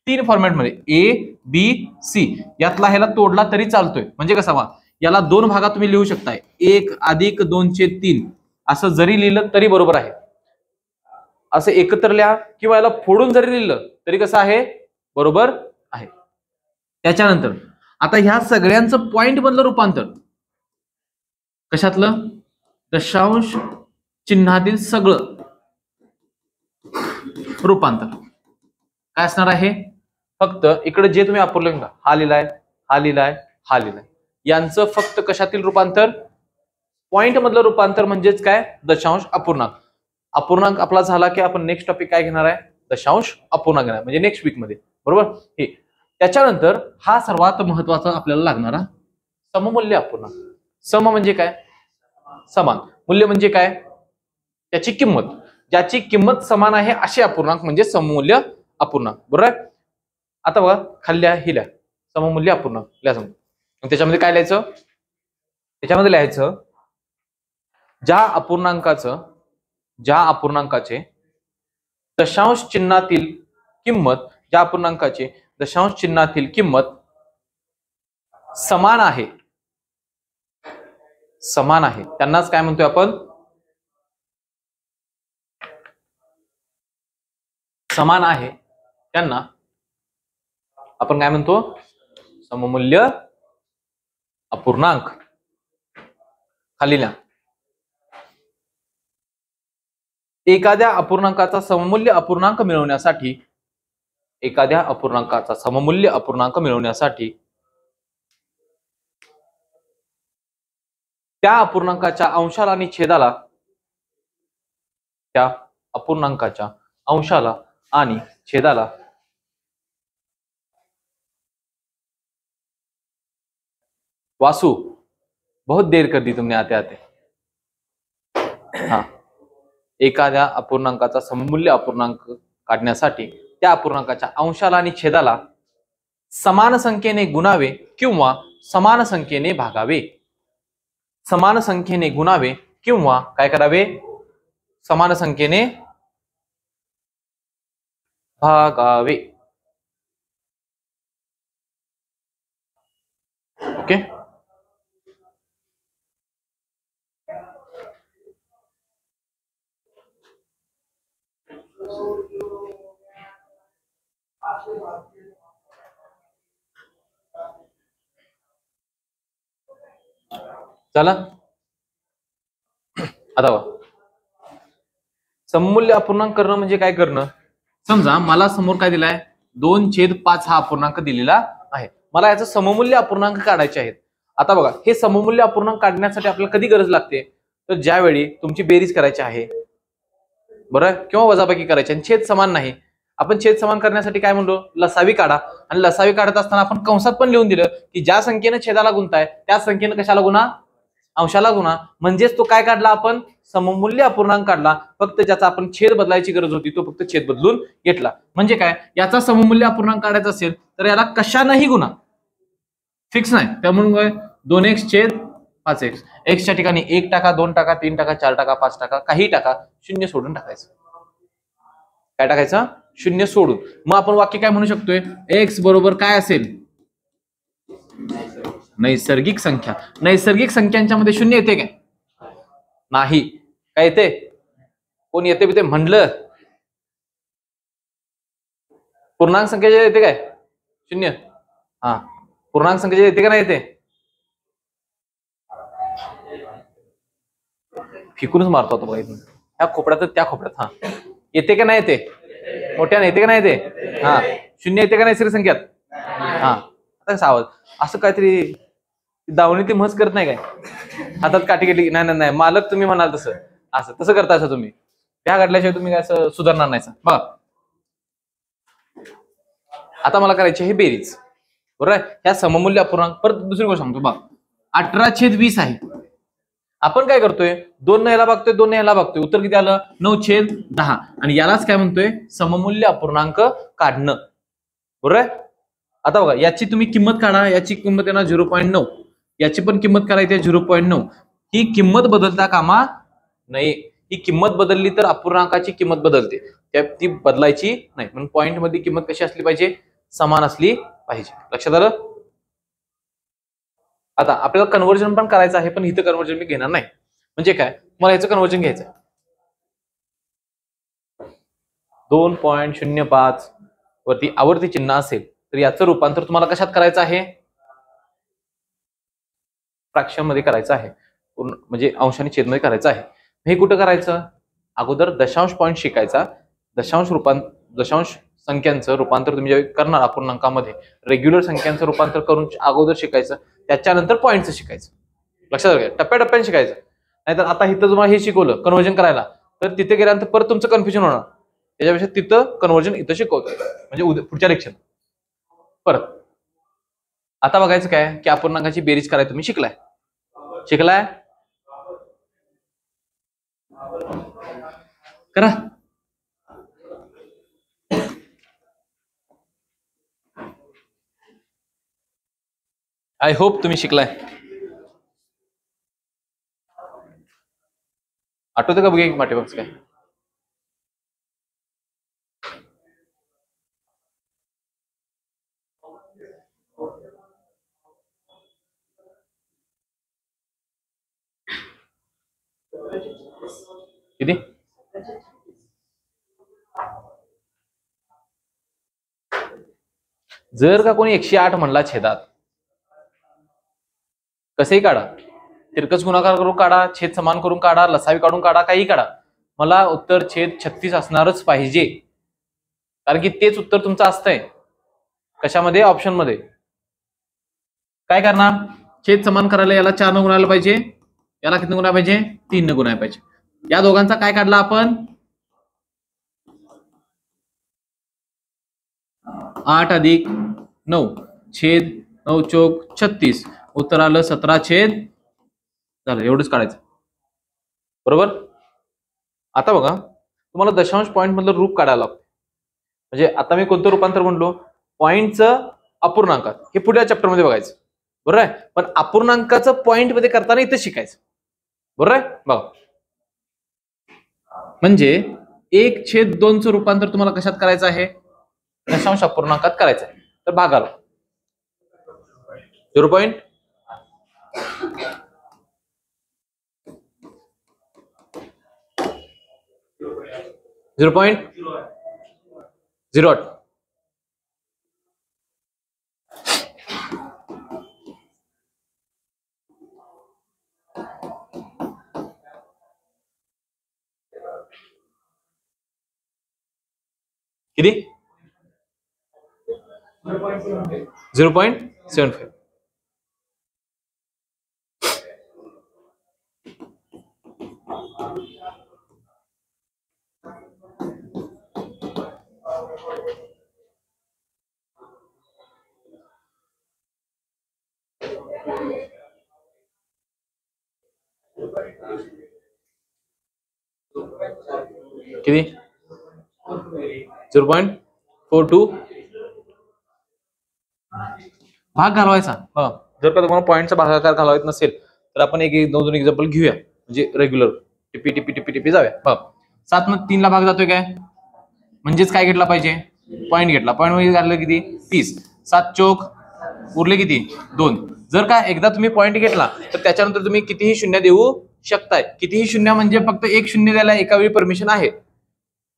3 फॉर्मॅटमध्ये, A-B-C. यातला ह्याला तोडला तरी चालतोय. म्हणजे कसा, याला 2 भागात तुम्ही लिहू शकताय, 1 + 2/3 असं जरी लिहिलं तरी बरोबर आहे. असं एकत्र लिहा किंवा याला फोडून जरी लिहिलं तरी कसं आहे, बरोबर आहे. त्याच्यानंतर आता ह्या सगळ्यांचं पॉइंट मधलं रूपांतर कशातलं, दशांश चिन्हातील सगळं रूपांतर काय असणार आहे, फक्त इकडे जे तुम्ही अपूर्णांक हा लिहिलाय, हा लिहिलाय, हा लिहिलाय, यांचं फक्त कशातील रूपांतर, पॉइंट मधलं रूपांतर म्हणजेच काय, दशांश अपूर्णांक. अपूर्णांक आपला झाला की आपण नेक्स्ट टॉपिक काय घेणार आहे, दशांश अपूर्णांक घेणार, म्हणजे नेक्स्ट वीक मध्ये, बरोबर. हे त्याच्यानंतर हा सर्वात महत्वाचा आपल्याला लागणारा सममूल्य अपूर्णांक. सम म्हणजे काय, समान, मूल्य म्हणजे काय, त्याची किंमत, ज्याची किंमत समान आहे असे अपूर्णांक म्हणजे सममूल्य अपूर्णांक, बरोबर. आता बघा खाल्ल्या हिल्या सममूल्य अपूर्णांक लिहा समोर. त्याच्यामध्ये काय लिहायचं, त्याच्यामध्ये लिहायचं ज्या अपूर्णांकाचे दशांश चिन्हातील किंमत, ज्या अपूर्णांकाचे दशांश चिन्हातील किंमत समान आहे, समान आहे त्यांनाच काय म्हणतोय आपण, समान आहे त्यांना आपण काय म्हणतो, सममूल्य अपूर्णांक. खाली लिहा, एखाद्या अपूर्णांकाचा सममूल्य अपूर्णांक मिळवण्यासाठी, एखाद्या अपूर्णांकाचा सममूल्य अपूर्णांक मिळवण्यासाठी त्या अपूर्णांकाच्या अंशाला आणि छेदाला, त्या अपूर्णांकाच्या अंशाला आणि छेदाला वासु बहुत देर कर दी तुमने आते आते. हा, एखाद्या अपूर्णांकाचा सममूल्य अपूर्णांक काढण्यासाठी त्या अपूर्णांकाच्या अंशाला आणि छेदाला समान संख्येने गुणावे किंवा समान संख्येने भागावे. समान संख्येने गुणावे किंवा काय करावे, समान संख्येने भागावे. ओके, चला आता सममूल्य अपूर्णांक करणं म्हणजे काय करणं, समजा मला समोर काय दिलाय, 2/5 हा अपूर्णांक दिलेला आहे, मला याचं सममूल्य अपूर्णांक काढायचे आहेत. आता बघा हे सममूल्य अपूर्णांक काढण्यासाठी आपल्याला कधी गरज लागते, तर ज्यावेळी तुमची बेरीज करायची आहे, बरोबर, किंवा वजाबाकी करायची आणि छेद समान नाही. आपण छेद समान करण्यासाठी काय म्हणलो, लसावी काढा, आणि लसावी काढत असताना आपण कंसात पण लिहून दिलं की ज्या संख्येने छेदाला गुणताय त्या संख्येने कशाला गुणा, अंशाला गुणा. म्हणजेच तो काय काढला आपण, सममूल्य अपूर्णांक काढला, फक्त ज्याचा आपण छेद बदलायची गरज होती तो फक्त छेद बदलून घेतला. म्हणजे काय, याचा सममूल्य अपूर्णांक काढायचा असेल तर याला कशानेही गुणा, फिक्स नाही. त्यामुळे 2x/5x, एक्सच्या ठिकाणी 1 टाका, 2 टाका, 3 टाका, 4 टाका, 5 टाका, काही टाका, शून्य सोडून टाकायचं. काय टाकायचं, शून्य सोडून. मग आपण वाक्य काय म्हणू शकतोय, x बरोबर काय असेल, नैसर्गिक संख्या. नैसर्गिक संख्यांच्या मध्ये शून्य येते काय, नाही. काय येते, कोण येते ते म्हणलं, पूर्णांक संख्येच्या येते काय शून्य, हा पूर्णांक संख्येच्या येते का नाही येते, फिकूनच मारतो तो बघा, ह्या खोपड्यात त्या खोपड्यात, हा येते का नाही येते, मोठ्याने येते का नाही येते, हा शून्य येते का नैसर्गिक संख्यात, हा आता कसा आवाज, असं काहीतरी दावणी ती म्हस करत नाही काय, हातात काठी घेतली, नाही नाही नाही मालक तुम्ही म्हणाल तसं, असं तसं करता असं तुम्ही, त्या घडल्याशिवाय तुम्ही काय असं सुधारणार नाही बघा. आता मला करायची हे बेरीज, बरोबर. ह्या सममूल्य अपूर्णांक, परत दुसरी गोष्ट सांगतो बघ, 18/20 आहे. आपण काय करतोय, 2 ने याला बघतोय, 2 ने याला बघतोय, उत्तर किती आलं, 9/10. आणि यालाच काय म्हणतोय, सममूल्य अपूर्णांक काढणं, बरोबर. आता बघा याची तुम्ही किंमत काढा, याची किंमत येणार 0.9, याची पण किंमत करायची 0.9. ही किंमत बदलता कामा नाही, ही किंमत बदलली तर अपूर्णांकाची किंमत बदलते, ती बदलायची नाही. म्हणून पॉइंट मध्ये किंमत कशी असली पाहिजे, समान असली पाहिजे. लक्षात आलं. आता आपल्याला कन्व्हर्जन पण करायचं आहे, पण इथं कन्व्हर्जन मी घेणार नाही. म्हणजे काय, मला याचं कन्व्हर्जन घ्यायचं आहे, 2.05 वरती आवर्ती चिन्ह असेल तर याचं रूपांतर तुम्हाला कशात करायचं आहे? फ्रॅक्शन मध्ये करायचं आहे, म्हणजे अंशाने छेदमध्ये करायचं आहे. हे कुठं करायचं? अगोदर दशांश पॉईंट शिकायचा. दशांश संख्यांचं रूपांतर तुम्ही ज्यावेळी करणार अपूर्णांकामध्ये, रेग्युलर संख्यांचं रूपांतर करून अगोदर शिकायचं, त्याच्यानंतर पॉईंटचं शिकायचं. लक्षात घ्या, टप्प्याटप्प्याने शिकायचं. नाहीतर आता इथं तुम्हाला हे शिकवलं कन्व्हर्जन करायला, तर तिथे गेल्यानंतर परत तुमचं कन्फ्युजन होणार. त्याच्यापेक्षा तिथं कन्व्हर्जन इथं शिकवतं, म्हणजे पुढच्या लेक्चर परत. आता बघायचं काय की अपूर्णांकाची बेरीज करायला तुम्ही शिकलाय. करा. आय होप तुम्ही शिकलाय. आठवतं का बघा एक पाठीमागचं काय? किती? जर का कोणी 108 म्हणला छेदात, कसेही काढा, तिरकस गुणाकार करून काढा, छेद समान करून काढा, लसावी काढून काढा, काही काढा, मला उत्तर छेद 36 असणारच पाहिजे. कारण की तेच उत्तर तुमचं असतंय. कशामध्ये? ऑप्शन मध्ये. काय करणार? छेद समान करायला याला 4 न गुणायला पाहिजे, याला किती गुणायला पाहिजे? 3 न गुणायला पाहिजे. या दोघांचा काय काढला आपण? 8 अधिक 9 छेद 9 चौक 36, उत्तर आलं 17 छेद. झालं, एवढंच काढायचं. बरोबर. आता बघा, तुम्हाला दशांश पॉईंट मधलं रूप काढायला लागतं. म्हणजे आता मी कोणतं रूपांतर म्हणलो? पॉईंटचं अपूर्णांकात. हे पुढल्या चॅप्टर मध्ये बघायचं. बरोबर आहे. पण अपूर्णांकाचं पॉईंट मध्ये करताना इथं शिकायचं. बरोबर आहे. बघा, म्हणजे 1/2चं रूपांतर तुम्हाला कशात करायचं आहे? दशांश अपूर्णांकात करायचं आहे. तर भागाला 0.0 0.08. किती? 0.75. किती? 0.42. भाग घालवायचा. जर का तुम्हाला पॉईंटचा भागाकार घालवायचा नसेल तर आपण एक 2 एक्झाम्पल घेऊया, म्हणजे रेग्युलर टिपी टिपी टिपी टिपी जाऊया. 7 न 3 ला भाग जातोय काय? म्हणजेच काय घेतला पाहिजे? पॉईंट घेतला. पॉईंट मध्ये घातलं किती? 30. 7 चौक उरले किती? 2. जर का एकदा तुम्ही पॉईंट घेतला तर त्याच्यानंतर तुम्ही कितीही शून्य देऊ शकताय. कितीही शून्य म्हणजे फक्त एक शून्य द्यायला एका वेळी परमिशन आहे.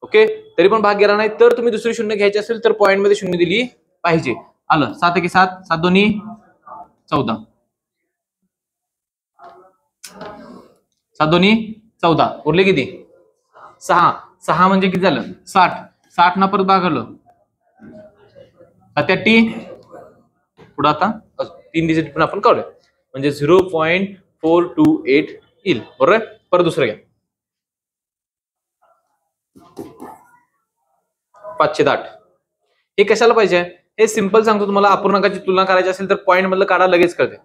ओके. तरी पण भाग गेला नाही तर तुम्ही दुसरी शून्य घ्यायची असेल तर पॉईंट मध्ये शून्य दिली पाहिजे. आलं. 7 1 7, 7 2 14, 7 2 14, उरले किती? 6. 6 म्हणजे किती झालं? 60. 60 ना परत भागलं 87. पुढे आता 3 डिजिट पण आपण काढूया, म्हणजे 0.428 येईल. बरोबर. परत दुसरं घ्या. 508. हे कशाला पाहिजे? हे सिंपल सांगतो तुम्हाला. अपूर्णांकाची तुलना करायची असेल तर पॉईंट मधलं काढा, लगेच कळते.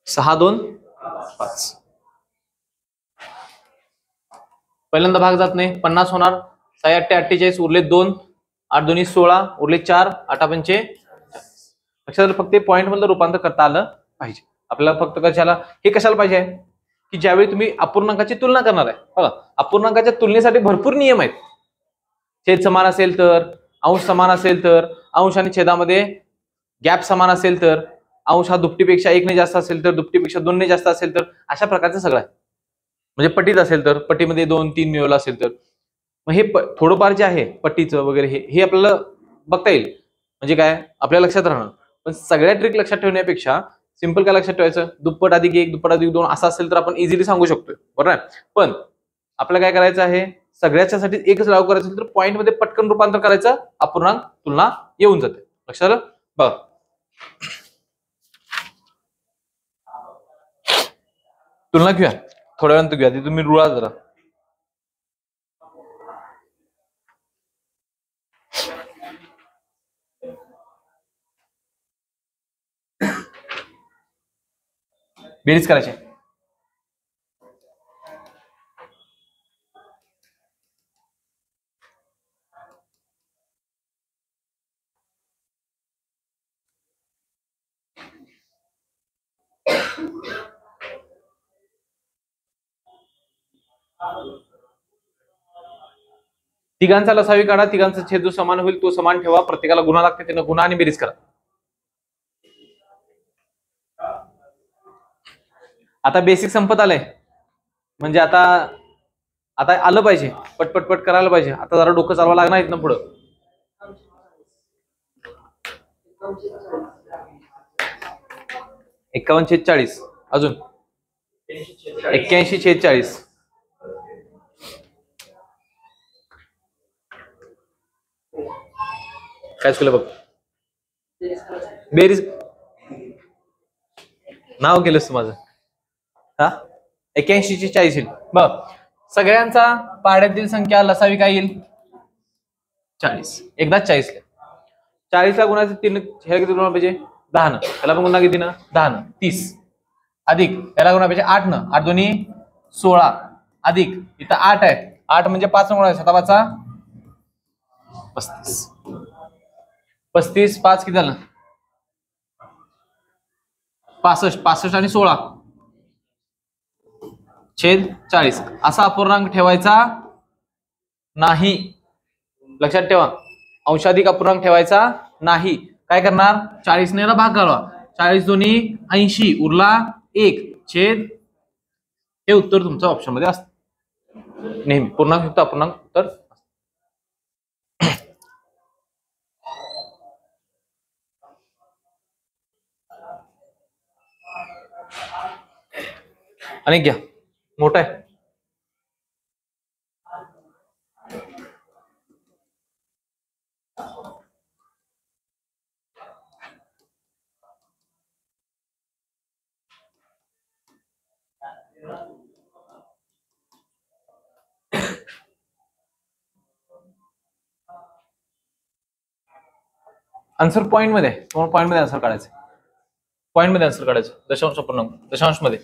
सहा 2 5. पहिल्यांदा भाग जात नाही. 50 होणार. 6 8 48, उरले 2. 8 2 16, उरले 4. 8 5 लक्षात. फक्त पॉईंट मधलं रूपांतर करता आलं पाहिजे आपल्याला. फक्त कशाला हे कशाला पाहिजे की ज्यावेळी तुम्ही अपूर्णांकाची तुलना करणार आहे, बघा अपूर्णांकाच्या तुलनेसाठी भरपूर नियम आहेत. छेद समान असेल तर, अंश समान असेल तर, अंश आणि छेदामध्ये गॅप समान असेल तर, अंश हा दुपटीपेक्षा 1 ने जास्त असेल तर, दुपटीपेक्षा 2 ने जास्त असेल तर, अशा प्रकारचं सगळं आहे. म्हणजे पटीत असेल तर, पटीमध्ये 2, 3 मिळवलं असेल तर, मग हे थोडंफार जे आहे पट्टीचं वगैरे हे आपल्याला बघता येईल. म्हणजे काय आपल्या लक्षात राहणार. पण सगळ्या ट्रिक लक्षात ठेवण्यापेक्षा सिंपल काय लक्षात ठेवायचं, दुप्पट अधिक 1, दुप्पट अधिक 2 असं असेल तर आपण इझिली सांगू शकतोय, बरोबर आहे. पण आपल्याला काय करायचं आहे, सगळ्याच्यासाठी एकच लागू करायचं असेल तर पॉईंट मध्ये पटकन रूपांतर करायचं, अपूर्णांक तुलना येऊन जाते. लक्षात आलं बघा. तुलना घेऊया, थोड्या वेळानंतर घेऊया. तुम्ही रुळा जरा. बेरीज करायची. तिघांचा लसावी काढा, तिघांचा छेद जो समान होईल तो समान ठेवा, प्रत्येकाला गुन्हा लागते त्यानं गुन्हा आणि बेरीज करा. आता बेसिक संपत आलंय, म्हणजे आता आलं पाहिजे, पटपट करायला पाहिजे. आता जरा डोकं चालवा लागणार इथनं पुढं. 51/40 अजून 81/40. काय चुकलं बघ, बेरीज नाव केलंस तू माझं. हा 81/40 येईल बघ. सगळ्यांचा पाड्यातील संख्या लसावी काय येईल, 40. एकदाच 40 ला गुणाचे 3 ह्याला किती गुणा पाहिजे, 10 न. त्याला पण गुन्हा किती ना, 10 न, 30. अधिक त्याला गुणा पाहिजे 8 न, 8 दोन्ही 16. अधिक इथं 8 आहे, 8 म्हणजे 5 गुणा आहे, 7 35. 35 5 किती झालं, 65. 65 आणि 16 छेद 40. असा अपूर्णांक ठेवायचा नाही, लक्षात ठेवा. अंशाधिक अपूर्णांक ठेवायचा नाही. काय करणार, 40 ने भाग घालवा. 40 दोन्ही 80, उरला 1 छेद. हे उत्तर तुमचं ऑप्शन मध्ये असतं नेहमी. पूर्णांक अपूर्णांक उत्तर. आणि घ्या, मोठा आहे. आन्सर पॉइंट मध्ये, तुम्हाला पॉइंट मध्ये आन्सर काढायचं, पॉइंट मध्ये आन्सर काढायचं. दशांश अपूर्णांक दशांश मध्ये.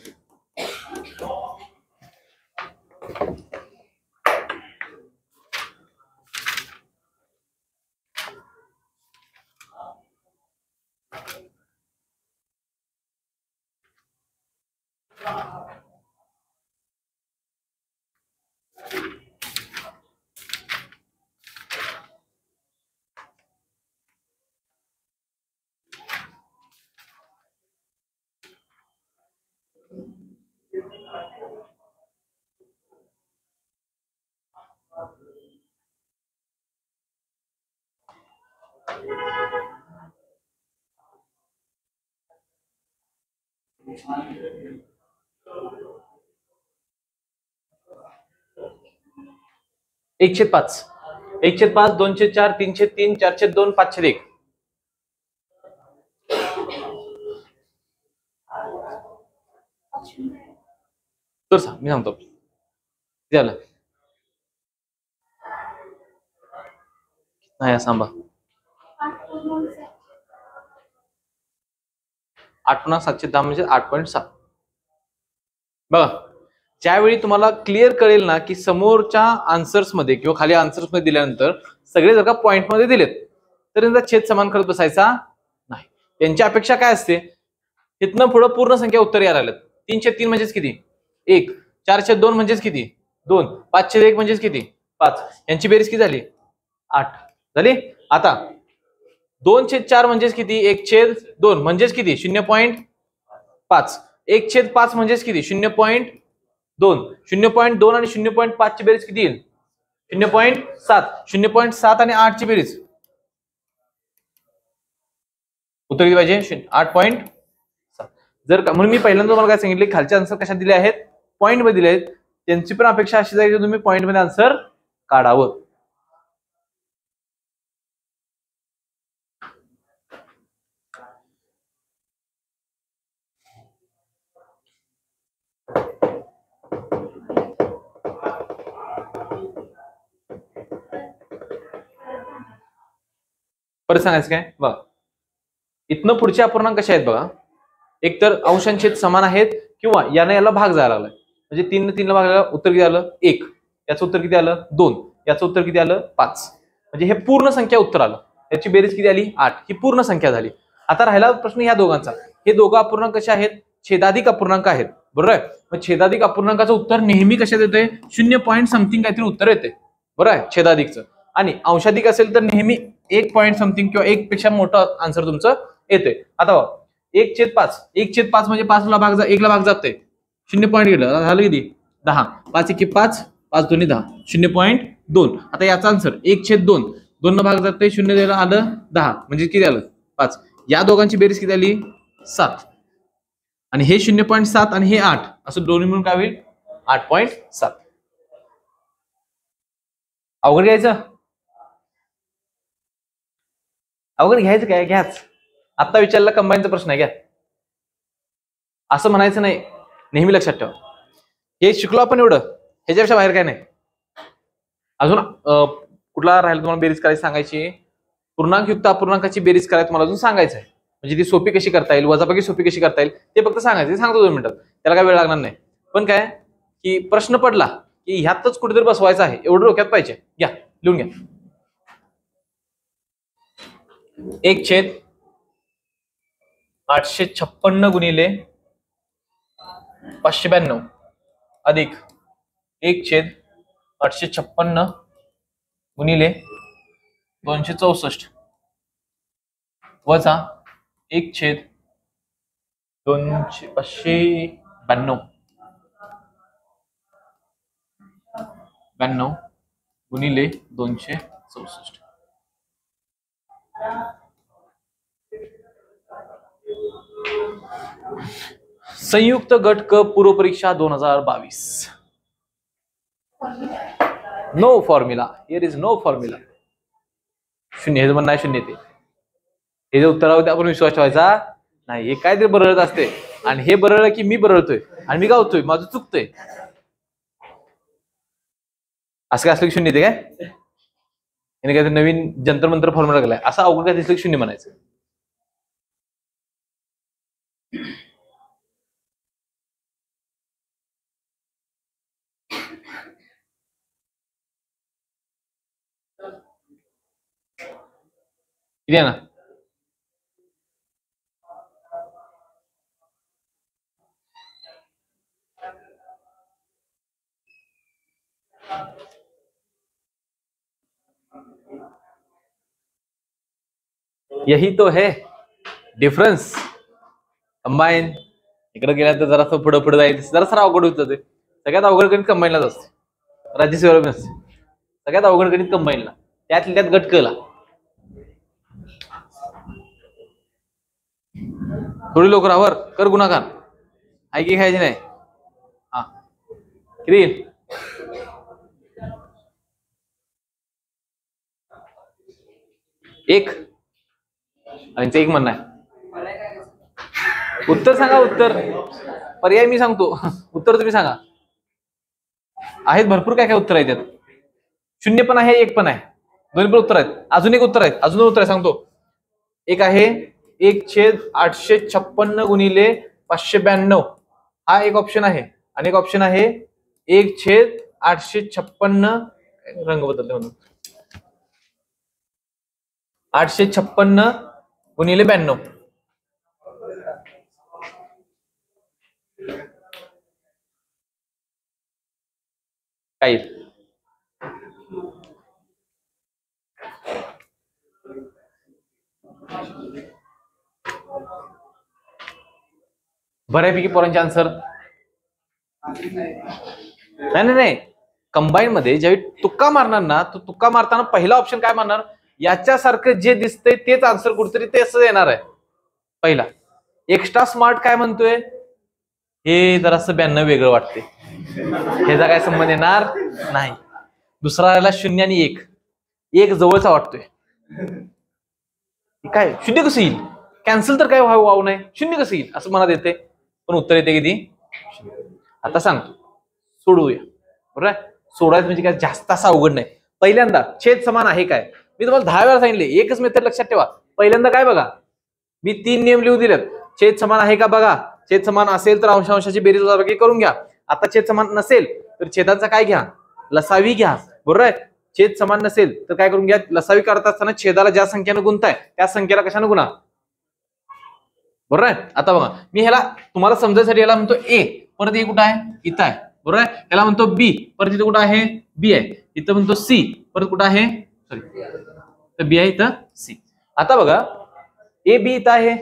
एक छेद 5, 1/5, 2/4, 3/3, 4/2, 5/1. तर सांग, मी सांगतो झालं नाही. सांबा 8×710 म्हणजे 8.7. बघा, ज्यावेळी तुम्हाला क्लिअर कळेल ना की समोरच्या आन्सर्स मध्ये किंवा खाली आन्सर्स मध्ये दिल्यानंतर सगळे जर का पॉइंट मध्ये दिलेत तर त्यांचा छेद समान करत बसायचा नाही. त्यांची अपेक्षा काय असते, इथनं पुढे पूर्ण संख्या उत्तर यायला लागल्यात. 3/3 म्हणजेच किती 1, 4/2 म्हणजेच किती 2, 5/1 म्हणजेच किती 5. यांची बेरीज किती झाली 8 झाली. आता 2/4 म्हणजेच किती? 1/2 म्हणजेच किती? 0.5. 1/5 म्हणजेच किती? 0.2. 0.2 आणि 0.5 ची बेरीज किती येईल? 0.7. 0.7 आणि 8 ची बेरीज उत्तर किती पाहिजे? 8.7. जर का म्हणून मी पहिल्यांदा तुम्हाला काय सांगितले, खालचे आन्सर कशात दिले आहेत? पॉईंट मध्ये दिले आहेत. त्यांची पण अपेक्षा अशी जाईल की तुम्ही पॉईंट मध्ये आन्सर काढावं. परत सांगायचं काय? बघा, इथनं पुढचे अपूर्णांक कसे आहेत बघा. एक तर अंशांचे समान आहेत किंवा यानं याला भाग जायला लागलाय. म्हणजे 3 3 ला भाग उत्तर किती आलं? 1. याचं उत्तर किती आलं? 2. याचं उत्तर किती आलं? 5. म्हणजे हे पूर्ण संख्या उत्तर आलं. याची बेरीज किती आली? 8. ही पूर्ण संख्या झाली. आता राहिला प्रश्न ह्या दोघांचा. हे दोघं अपूर्णांक कसे आहेत? छेदाधिक अपूर्णांक आहेत. बरोबर आहे. मग छेदाधिक अपूर्णांकाचं उत्तर नेहमी कशात येते? 0 पॉईंट समथिंग काहीतरी उत्तर येते. बरोबर आहे, छेदाधिकचं. आणि अंशाधिक असेल तर नेहमी 1 पॉईंट समथिंग किंवा 1 पेक्षा मोठं आन्सर तुमचं येते. आता 1/5. 1/5 म्हणजे 1 ला भाग जाते. 0 पॉईंट गेलं, झालं किती? 10. 5 1 5, 5 2 10, 0.2. आता याचा आन्सर 1/2. 2 ला भाग जाते, 0 द्यायला आलं 10, म्हणजे किती आलं? 5. या दोघांची बेरीज किती आली? 7. आणि हे 0.7 आणि हे 8, असं दोन्ही मिळून काय होईल? 8.7. अवघड घ्यायचं? अवघड घ्यायचं काय? घ्याच. आता विचारला कंबाईनचा प्रश्न आहे, घ्या. असं म्हणायचं नाही, नेहमी लक्षात ठेवा. हे शिकलो आपण एवढं, ह्याच्यापेक्षा बाहेर काय नाही. अजून कुठला राहिला तुम्हाला बेरीज करायची सांगायची? पूर्णांकयुक्त अपूर्णांकाची बेरीज करायला तुम्हाला अजून सांगायचं आहे. म्हणजे ती सोपी कशी करता येईल, वजाबाकी सोपी कशी करता येईल ते फक्त सांगायचं. सांगतो 2 मिनिटात, त्याला काय वेळ लागणार नाही. पण काय की प्रश्न पडला की ह्यातच कुठेतरी बसवायचं आहे, एवढं डोक्यात पाहिजे. घ्या, लिहून घ्या. 1/856 गुणिले 592 अधिक 1/856 गुणिले 264 वजा 1/592 गुणिले 264. संयुक्त गट क पूर्व परीक्षा 2022. No formula, here is no formula. शून्य हे म्हणणं आहे, शून्य ते हे जे उत्तरावर आपण विश्वास ठेवायचा नाही. हे काहीतरी बरळत असते आणि हे बरळलं की मी बरळतोय आणि मी गावतोय, माझं चुकतोय. असं काय असलं की शून्य ते काय? याने काहीतरी नवीन जंतर मंत्र फॉर्म्युला लागलाय. असं अवघड काय दिसलं की शून्य म्हणायचं. किती आहे ना? यही तो है डिफरन्स. कंबाईन इकडे गेल्यानंतर जरासं पुढे पुढे जायचं, जरासं अवघड होत जाते. सगळ्यात अवघड गणित कंबाईनलाच असते, राज्यसेवेला नसते. सगळ्यात अवघड गणित कंबाईनला, त्यात गटकला. थोडी लवकर आवर कर गुणाकार. ऐकी खायची नाही. हा किती? 1 आणि 1 म्हणणं आहे. उत्तर सांगा. उत्तर पर्याय मी सांगतो, उत्तर तुम्ही सांगा. आहेत भरपूर काय काय उत्तर आहेत त्यात. 0 पण आहे, 1 पण आहे, दोन्ही पण उत्तर आहेत. अजून एक उत्तर आहेत, अजून उत्तर आहे सांगतो. एक आहे 1/856 गुणिले 592, हा एक ऑप्शन आहे. आणि एक ऑप्शन आहे 1/856 रंग बदलले म्हणून 856 गुणिले 92. काय? बऱ्यापैकी पोरांचे आन्सर नाही नाही नाही. कंबाईन मध्ये ज्यावेळी तुक्का मारणार ना, तो तुक्का मारताना पहिला ऑप्शन काय मारणार, याच्यासारखं जे दिसतंय तेच आन्सर कुठेतरी ते असं येणार आहे पहिला. एक्स्ट्रा स्मार्ट काय म्हणतोय, हे जरासं 92 वेगळं वाटते, ह्याचा काय संबंध येणार नाही. दुसरा राहिला 0 आणि 1, 1 जवळचा वाटतोय. काय 0 कसं येईल, कॅन्सल तर काय व्हावं नाही, 0 कसं येईल असं मनात येते, पण उत्तर येते किती. आता सांगतो, सोडवूया. बरोबर, सोडायचं म्हणजे काय जास्त असं अवघड नाही. पहिल्यांदा छेद समान आहे काय, मी तुम्हाला 10 वेळा सांगितले, एकच मेथड लक्षात ठेवा. पहिल्यांदा काय बघा, मी 3 नियम लिहून दिलेत. छेद समान आहे का बघा, छेद समान असेल तर अंशांशाची बेरीज वजाबाकी करून घ्या. आता छेद समान नसेल तर छेदाचा काय घ्या, लसावी घ्या. बरोबर आहे, छेद समान नसेल तर काय करून घ्या, लसावी करत असताना छेदाला ज्या संख्येनं गुणताय त्या संख्येला कशानं गुणा. बरोबर आहे. आता बघा, मी ह्याला तुम्हाला समजायसाठी याला म्हणतो ए, परत ए कुठं आहे, इथं आहे. बरोबर आहे, याला म्हणतो बी, परत इथं कुठं आहे, बी आहे. इथं म्हणतो सी, परत कुठं आहे, सॉरी तर बी आहे, इथं सी. आता बघा, ए बी इथं आहे,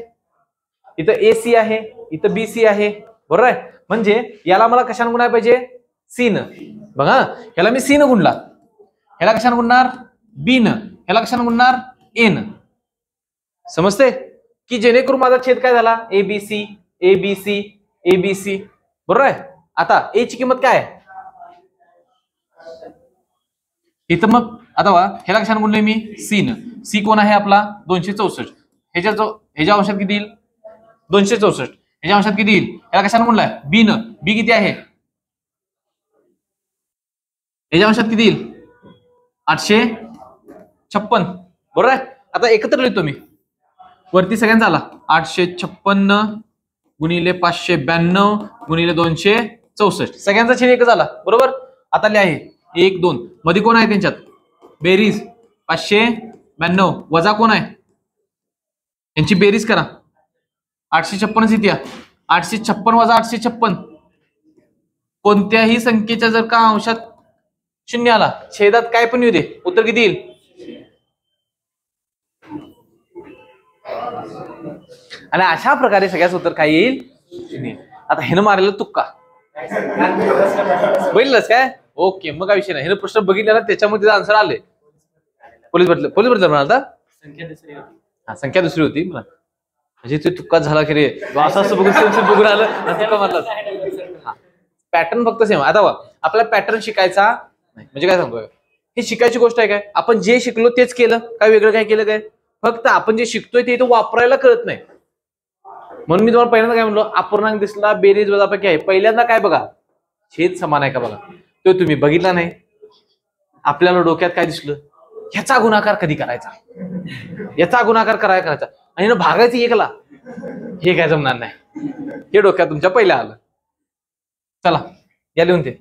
इथं ए सी आहे, इथं बी सी आहे. बरोबर आहे, म्हणजे याला मला कशाने गुणायला पाहिजे, सी न. बघा, ह्याला मी सी न गुणला, ह्याला कशाने गुणणार, बी न, ह्याला कशाने गुणणार, ए न. समजते की जेणेकरून माझा छेद काय झाला, एबीसी एबीसी एबीसी. बरोबर आहे. आता ए ची किंमत काय आहे इथं, मग आता बघा ह्याला कशाने गुणले मी, सी न. सी कोण आहे आपला 264, ह्याच्या अंशात किती येईल 264, ह्याच्या अंशात किती येईल, ह्याला कशाने गुणलाय, बी न. बी किती आहे, ह्याच्या अंशात किती येईल 856. बरोबर आहे. आता एकत्र लिहितो मी, वरती सगळ्यांचा आला 856 गुणिले 592 गुणिले 264, सगळ्यांचा छेद एकच आला. बरोबर. आता लिहा आहे 1 2, मध्ये कोण आहे त्यांच्यात बेरीज, 592 वजा कोण आहे, यांची बेरीज करा, 856 इथे 856 वजा 856, कोणत्याही संख्येच्या जर का अंशात 0 आला, छेदात काय पण येऊ दे, उत्तर किती येईल. आणि अशा प्रकारे सगळ्याच उत्तर काय येईल, 0. आता हेनं मारलेलं तुक्का बघितलंस काय, ओके, मग काय विषय नाही. हेनं प्रश्न बघितला ना, त्याच्यामध्ये आन्सर आले. पोलीस बदल म्हणाल, संख्या दुसरी होती म्हणजे ते तुक्का झाला की रे, असं असं बघून आलं, पॅटर्न फक्त सेम. आता आपला पॅटर्न शिकायचा नाही म्हणजे काय सांगतोय, हे शिकायची गोष्ट आहे काय, आपण जे शिकलो तेच केलं काय, वेगळं काय केलं काय, फक्त आपण जे शिकतोय ते वापरायला कळत नाही. म्हणून मी तुम्हाला पहिल्यांदा काय म्हणलो, अपूर्णांक दिसला बेरीज वजाबाकी आहे, पहिल्यांदा काय बघा, छेद समान आहे का बघा, तो तुम्ही बघितला नाही. आपल्याला डोक्यात काय दिसलं, ह्याचा गुणाकार कधी करायचा, याचा गुणाकार करायचा आणि भागायचं एकला, हे काय जमणार नाही, हे डोक्यात तुमच्या पहिल्या आलं. चला या लिहून ते.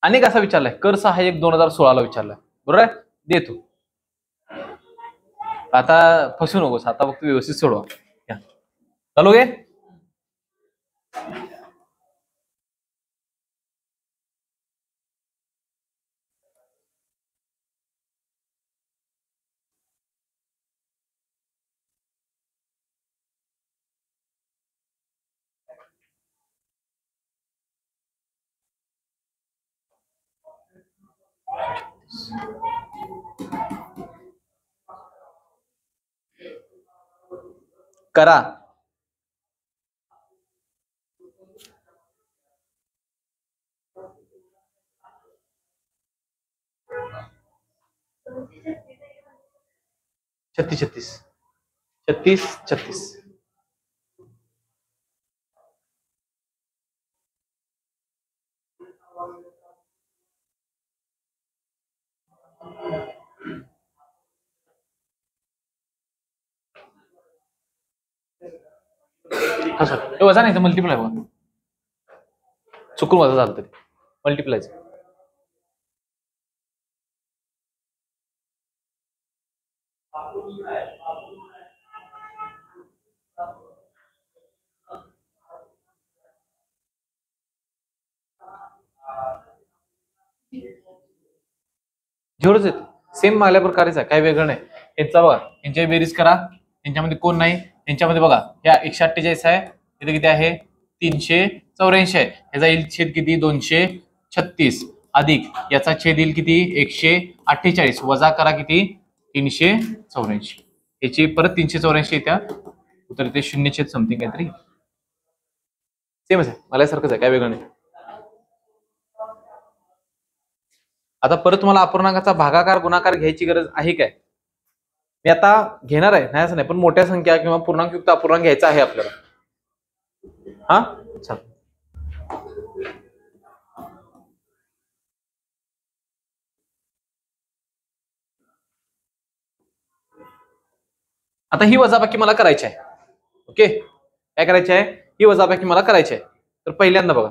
अनेक असा विचारलाय, कर सहाय्यक 2016 ला विचारलाय. बरोबर आहे, देतो. आता फसू नकोस, आता फक्त व्यवस्थित सोडवा. चालू घे. करा. छत्तीस 36 हा सर, वजा नाही तर मल्टिप्लाय बघा, चुकून वजा झालं तरी मल्टिप्लायचं. झिरोच येते. सेम मागल्या प्रकारेच आहे, काही वेगळं नाही. यांचा बघा, यांच्या बेरीज करा, यांच्यामध्ये कोण नाही, यांच्यामध्ये बघा या 148 आहे, इथे किती आहे 384 आहे. याचा येईल छेद किती 236 अधिक याचा छेद येईल किती 148 वजा करा किती 384. याची परत 384 येत्या, उत्तर येते 0 समथिंग काहीतरी. सेमच आहे, मला सारखंच आहे, काय वेगळं नाही. आता परत तुम्हाला अपूर्णांकाचा भागाकार गुणाकार घ्यायची गरज आहे काय? मी आता घेणार आहे, नाही असं नाही, पण मोठ्या संख्या किंवा पूर्णांकयुक्त अपूर्णांक घ्यायचा आहे आपल्याला. हा चल, आता ही वजाबाकी मला करायची आहे. ओके, काय करायची आहे? ही वजाबाकी मला करायची आहे. तर पहिल्यांदा बघा,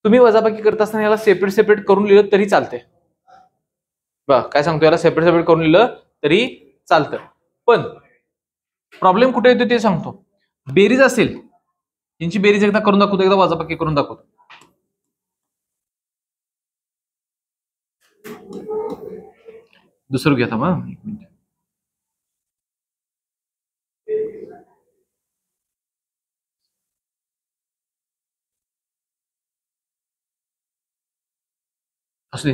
तुम्ही वजाबाकी करत असताना याला सेपरेट सेपरेट करून लिहिलं तरी चालते. बघा काय सांगतो, याला सेपरेट सेपरेट करून लिहिलं तरी चालतं. पण प्रॉब्लेम कुठे येतो ते सांगतो. बेरीज असेल, यांची बेरीज एकदा करून दाखवतो, एकदा वजाबाकी करून दाखवतो. दुसरं घ्या थांबा एक मिनिट. असं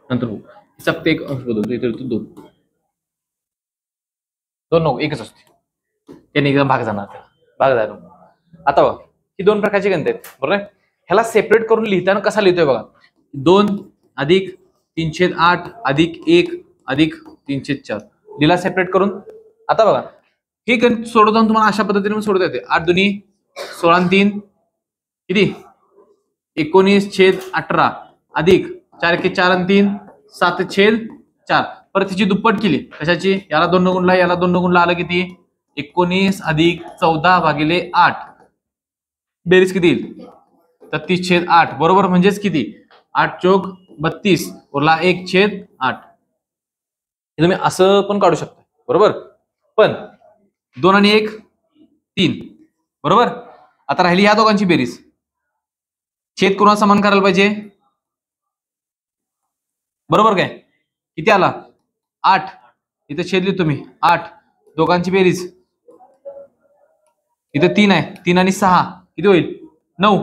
नंतर बघू. फक्त एक अंश बदलतो, इथे दोन दोन नको, एकच असते, त्याने एकदम भाग जाणार, भाग जाणार. आता बघा, ही दोन प्रकारची गणित आहेत, बरोबर आहे. ह्याला सेपरेट करून लिहिताना कसा लिहितोय बघा, 2 अधिक 308 अधिक 1 अधिक 304 लिहिला सेपरेट करून. आता बघा, हे गणित सोडवताना तुम्हाला अशा पद्धतीने सोडवता येते. 8 दुनी 16 आणि 3 किती 19/18 अधिक 4 एके 4 आणि 3 7/4. परत तिची दुप्पट केली कशाची, याला 2 गुणला याला 2 गुणला आलं किती 19 अधिक 14/8. बेरीज किती येईल 33/8 बरोबर, म्हणजेच किती 8 चौक 32 उरला 1/8. तुम्ही असं पण काढू शकता, बरोबर. पण 2 आणि 1 3, बरोबर. आता राहिली या दोघांची बेरीज, छेद कोणा समान करायला पाहिजे, बरोबर काय. किती आला 8, इथे छेद लिहितो मी 8, दोघांची बेरीज इथे 3 आहे, 3 आणि 6 किती होईल 9,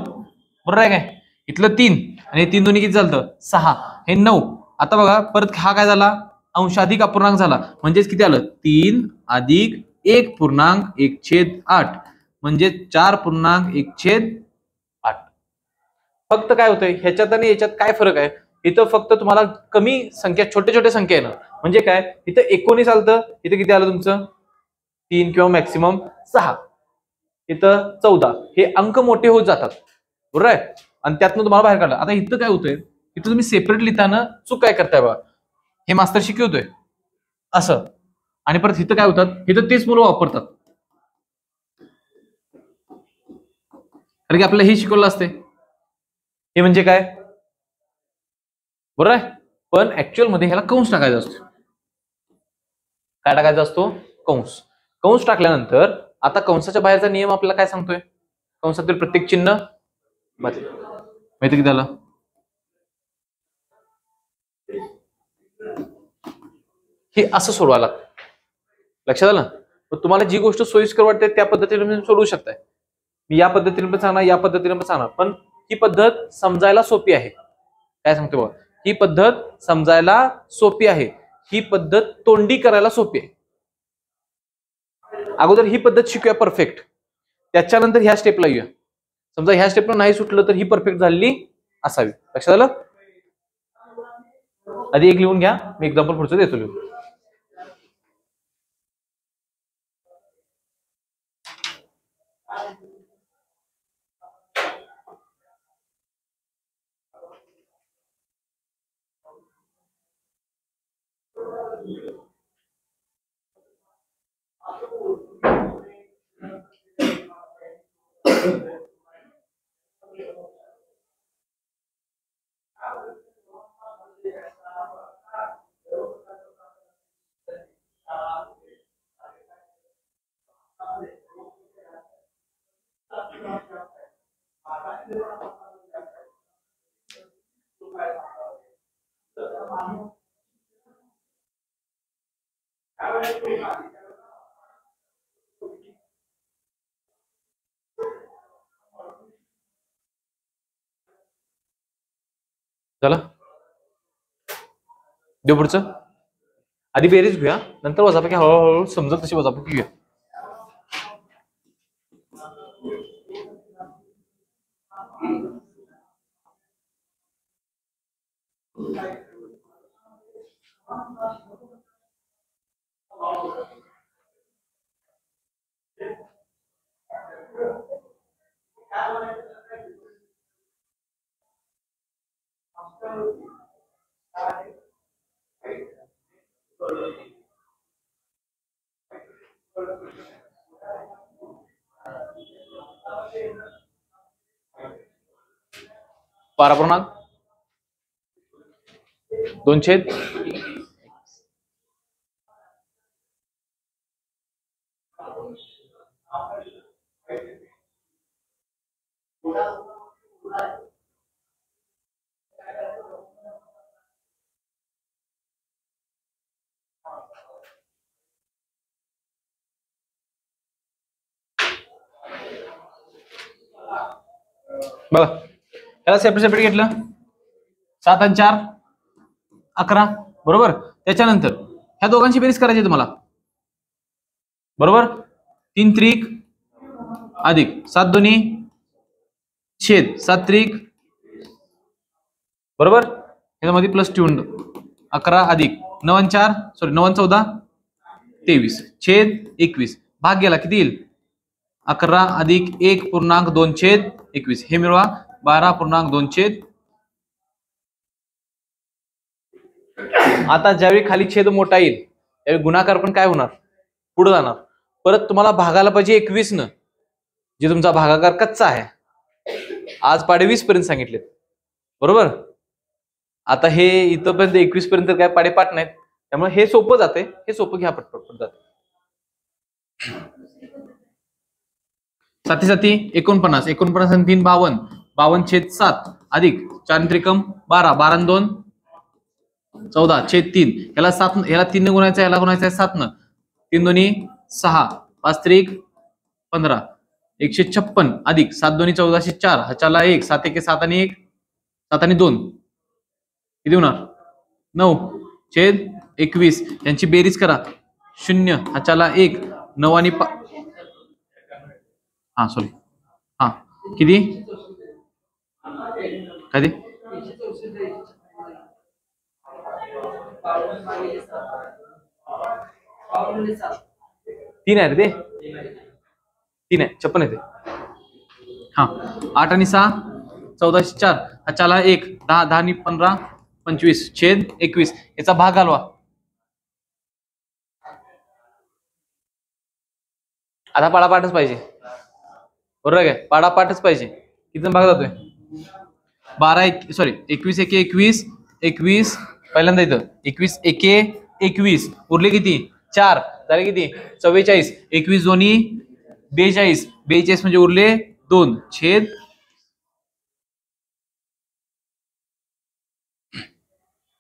बरोबर आहे काय. इथलं 3 आणि 3 दोन्ही किती झालं 6, हे 9. आता बघा परत हा काय झाला अंशाधिक अपूर्णांक झाला, म्हणजेच किती आलं 3 अधिक 1.1/8 म्हणजे 4.1/8. फक्त काय होतंय ह्याच्यात आणि याच्यात काय फरक आहे, इथं फक्त तुम्हाला कमी संख्या छोटे छोटे संख्या येणार. म्हणजे काय, इथं 19 आलं, इथं किती आलं तुमचं 3 किंवा मॅक्सिमम 6, इथं 14. हे अंक मोठे होत जातात, बरोबर आहे. आणि त्यातनं तुम्हाला बाहेर काढलं. आता इथं काय होतंय, इथं तुम्ही सेपरेट लिहिताना चूक काय करताय बघा, हे मास्तर शिकवतोय असं, आणि परत इथं काय होतात, इथं तेच मुलं वापरतात, कारण की आपल्याला हे शिकवलं असते. हे म्हणजे काय, बरोबर आहे. पण ऍक्च्युअल मध्ये ह्याला कंस टाकायचा असतो. काय टाकायचा असतो, कंस. कंस टाकल्यानंतर आता कंसाच्या बाहेरचा नियम आपल्याला काय सांगतोय, कंसातील प्रत्येक चिन्ह माहिती किती झालं. हे असं सोडवायला लागतं, लक्षात आलं. तुम्हाला जी गोष्ट सोयीस्कर वाटते त्या पद्धतीने तुम्ही सोडवू शकताय. मी या पद्धतीने पण सांगणार, या पद्धतीने पण सांगणार, पण ही पद्धत समजायला सोपी आहे. काय सांगतो बघा, ही पद्धत समजायला सोपी आहे, ही पद्धत तोंडी करायला सोपी आहे. अगोदर ही पद्धत शिकूया परफेक्ट, त्याच्यानंतर ह्या स्टेपला येऊया. समजा ह्या स्टेपला नाही सुटलं तर ही परफेक्ट झालेली असावी, लक्षात आलं. आधी एक लिहून घ्या, मी एक्झाम्पल पुढचं देतो लिहून. झालं. देऊ पुढचं. आधी बेरीज घेऊया, नंतर वजापैकी हळूहळू समजत तशी वजापैकी घेऊया. बारा पूर्णांक 2/. बघा त्याला सेपरेट सेपरेट घेतलं. 7 आणि 4 11 बरोबर. त्याच्यानंतर ह्या दोघांची बेरीज करायची तुम्हाला बरोबर. 3 त्रिक अधिक 7 दोन्ही छेद 7 त्रिक बरोबर. ह्याच्यामध्ये प्लस ठेवून 11 अधिक 9 आणि 4 सॉरी 9 आणि 14 23 छेद 21 भाग गेला किती येईल 11 अधिक 1.2 छेद 21 हे मिळवा 12.2 छेद. आता ज्यावेळी खाली छेद मोठा येईल त्यावेळी गुणाकार पण काय होणार पुढे जाणार. परत तुम्हाला भागायला पाहिजे 21 न जे तुमचा भागाकार कच्चा आहे. आज पाडे 20 पर्यंत सांगितलेत बरोबर. आता हे इथंपर्यंत 21 पर्यंत काय पाडे पाठ नाहीत त्यामुळे हे सोपं जाते. हे सोपं घ्या पटपट जाते. 7 7 49 49 आणि 3 52 52 छेद 7 अधिक 4 त्रिकम 12 12 आणि 2 14 छेद 3 याला 7 याला 3 ने गुणायचं याला गुणायचं आहे 7 न 3 दोन्ही 6 5 त्रिक 15 156 अधिक 7 दोन्ही 1404 ह्याच्याला 1 7 1 7 आणि 1 7 आणि 2 किती होणार 9 छेद 21 यांची बेरीज करा 0 ह्याच्याला 1 9 आणि हा सॉरी हा किती काय ते 3 आहे रे ते 3 आहे 56 आहे ते. हा 8 आणि 6 1404 ह्याच्याला 1 10 10 आणि 15 25 छेद 21 याचा भाग घालवा. आता पाडापाठच पाहिजे बरोबर काय पाडापाठच पाहिजे. किती भाग जातोय 12 सॉरी 21 1 21 21 पहिल्यांदा इथं 21 1 21 उरले किती 4 झाले किती 44 21 दोन्ही 42 42 म्हणजे उरले 2 छेद.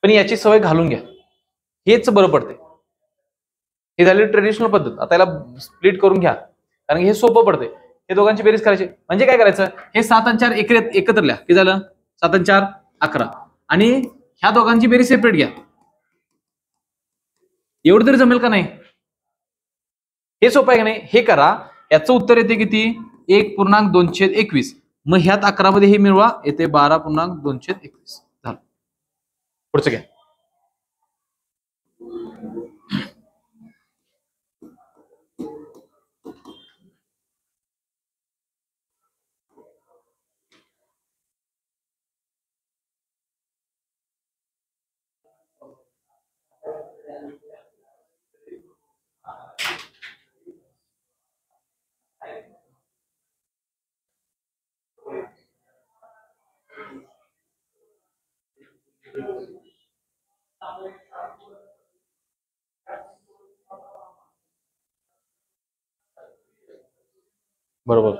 पण याची सवय घालून घ्या हेच बरं पडते. हे झाली ट्रेडिशनल पद्धत. आता याला स्प्लिट करून घ्या कारण हे सोपं पडते. हे दोघांची बेरीज करायची म्हणजे काय करायचं हे 7 आणि 4 एकत्र लिहा किती झालं 7 आणि 4 11 आणि ह्या दोघांची बेरीज सेपरेट घ्या. एवढं तरी जमेल का नाही. हे सोपं आहे का नाही. हे करा याचं उत्तर येते किती 1.2 छेद 21 मग ह्यात 11 मध्ये हे मिळवा येते 12.2 छेद 21 झालं. पुढचं घ्या. बरोबर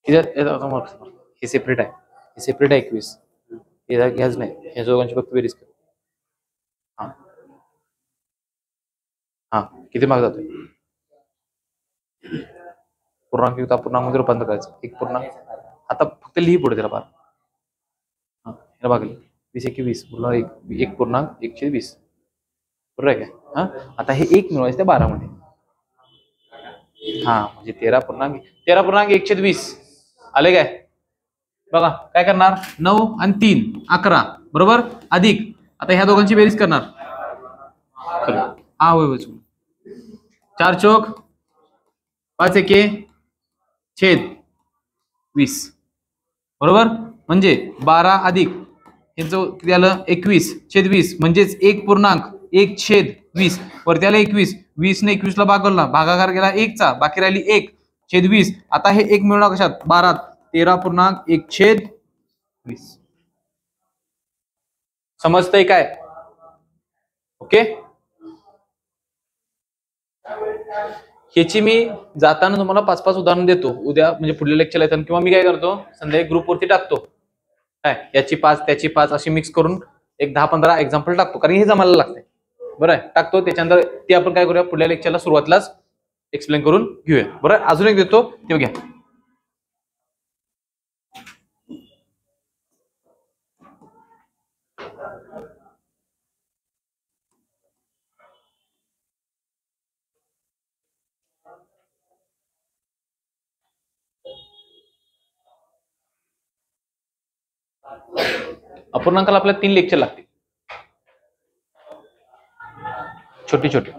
हे सेपरेट आहे 21 घ्याच नाही, ह्या दोघांची फक्त बेरीज कर. हा हा, किती मार्क जातोय? पूर्णांक युक्त अपूर्णांक मध्ये रूपांतर करायचं. एक पूर्णांक, आता फक्त लिही पुढे त्याला बार. हा, ह्याला भागले 20 × 20 पूर्ण एक पूर्णांक 1/20. बरोबर आहे काय? हा, आता हे एक मिळवायचं त्या 12 मध्ये. हा, म्हणजे 13.1/20 आले काय? बघा काय करणार, 9 आणि 3 11 बरोबर, अधिक आता ह्या दोघांची बेरीज करणार. हा होय, 4 चौक 5 एके छेद 20 बरोबर, म्हणजे 12 अधिक ह्याचं किती आलं 21/20 म्हणजेच 1.1/20 वरती आलं 21, 20 ने 21 ला भागवला, भागाकार गेला 1 चा, बाकी राहिली 1/20. आता हे 1 मिळणार कशात? 12, 13.1/20. समजतंय काय? ओके, ह्याची मी जाताना तुम्हाला 5-5 उदाहरण देतो उद्या, म्हणजे पुढल्या लेक्चरला येताना, किंवा मी काय करतो संध्याकाळी ग्रुपवरती टाकतो काय, याची 5 त्याची 5 अशी मिक्स करून एक 10-15 एक्झाम्पल टाकतो, कारण हे जमायला लागतंय. बरं आहे, टाकतो. त्याच्यानंतर ते आपण काय करूया, पुढल्या लेक्चरला सुरुवातीलाच एक्सप्लेन करून घेऊया. बरं, अजून एक देतो ते घ्या. अपूर्णांकाला आपल्याला 3 लेक्चर लागतील, छोटी छोटी.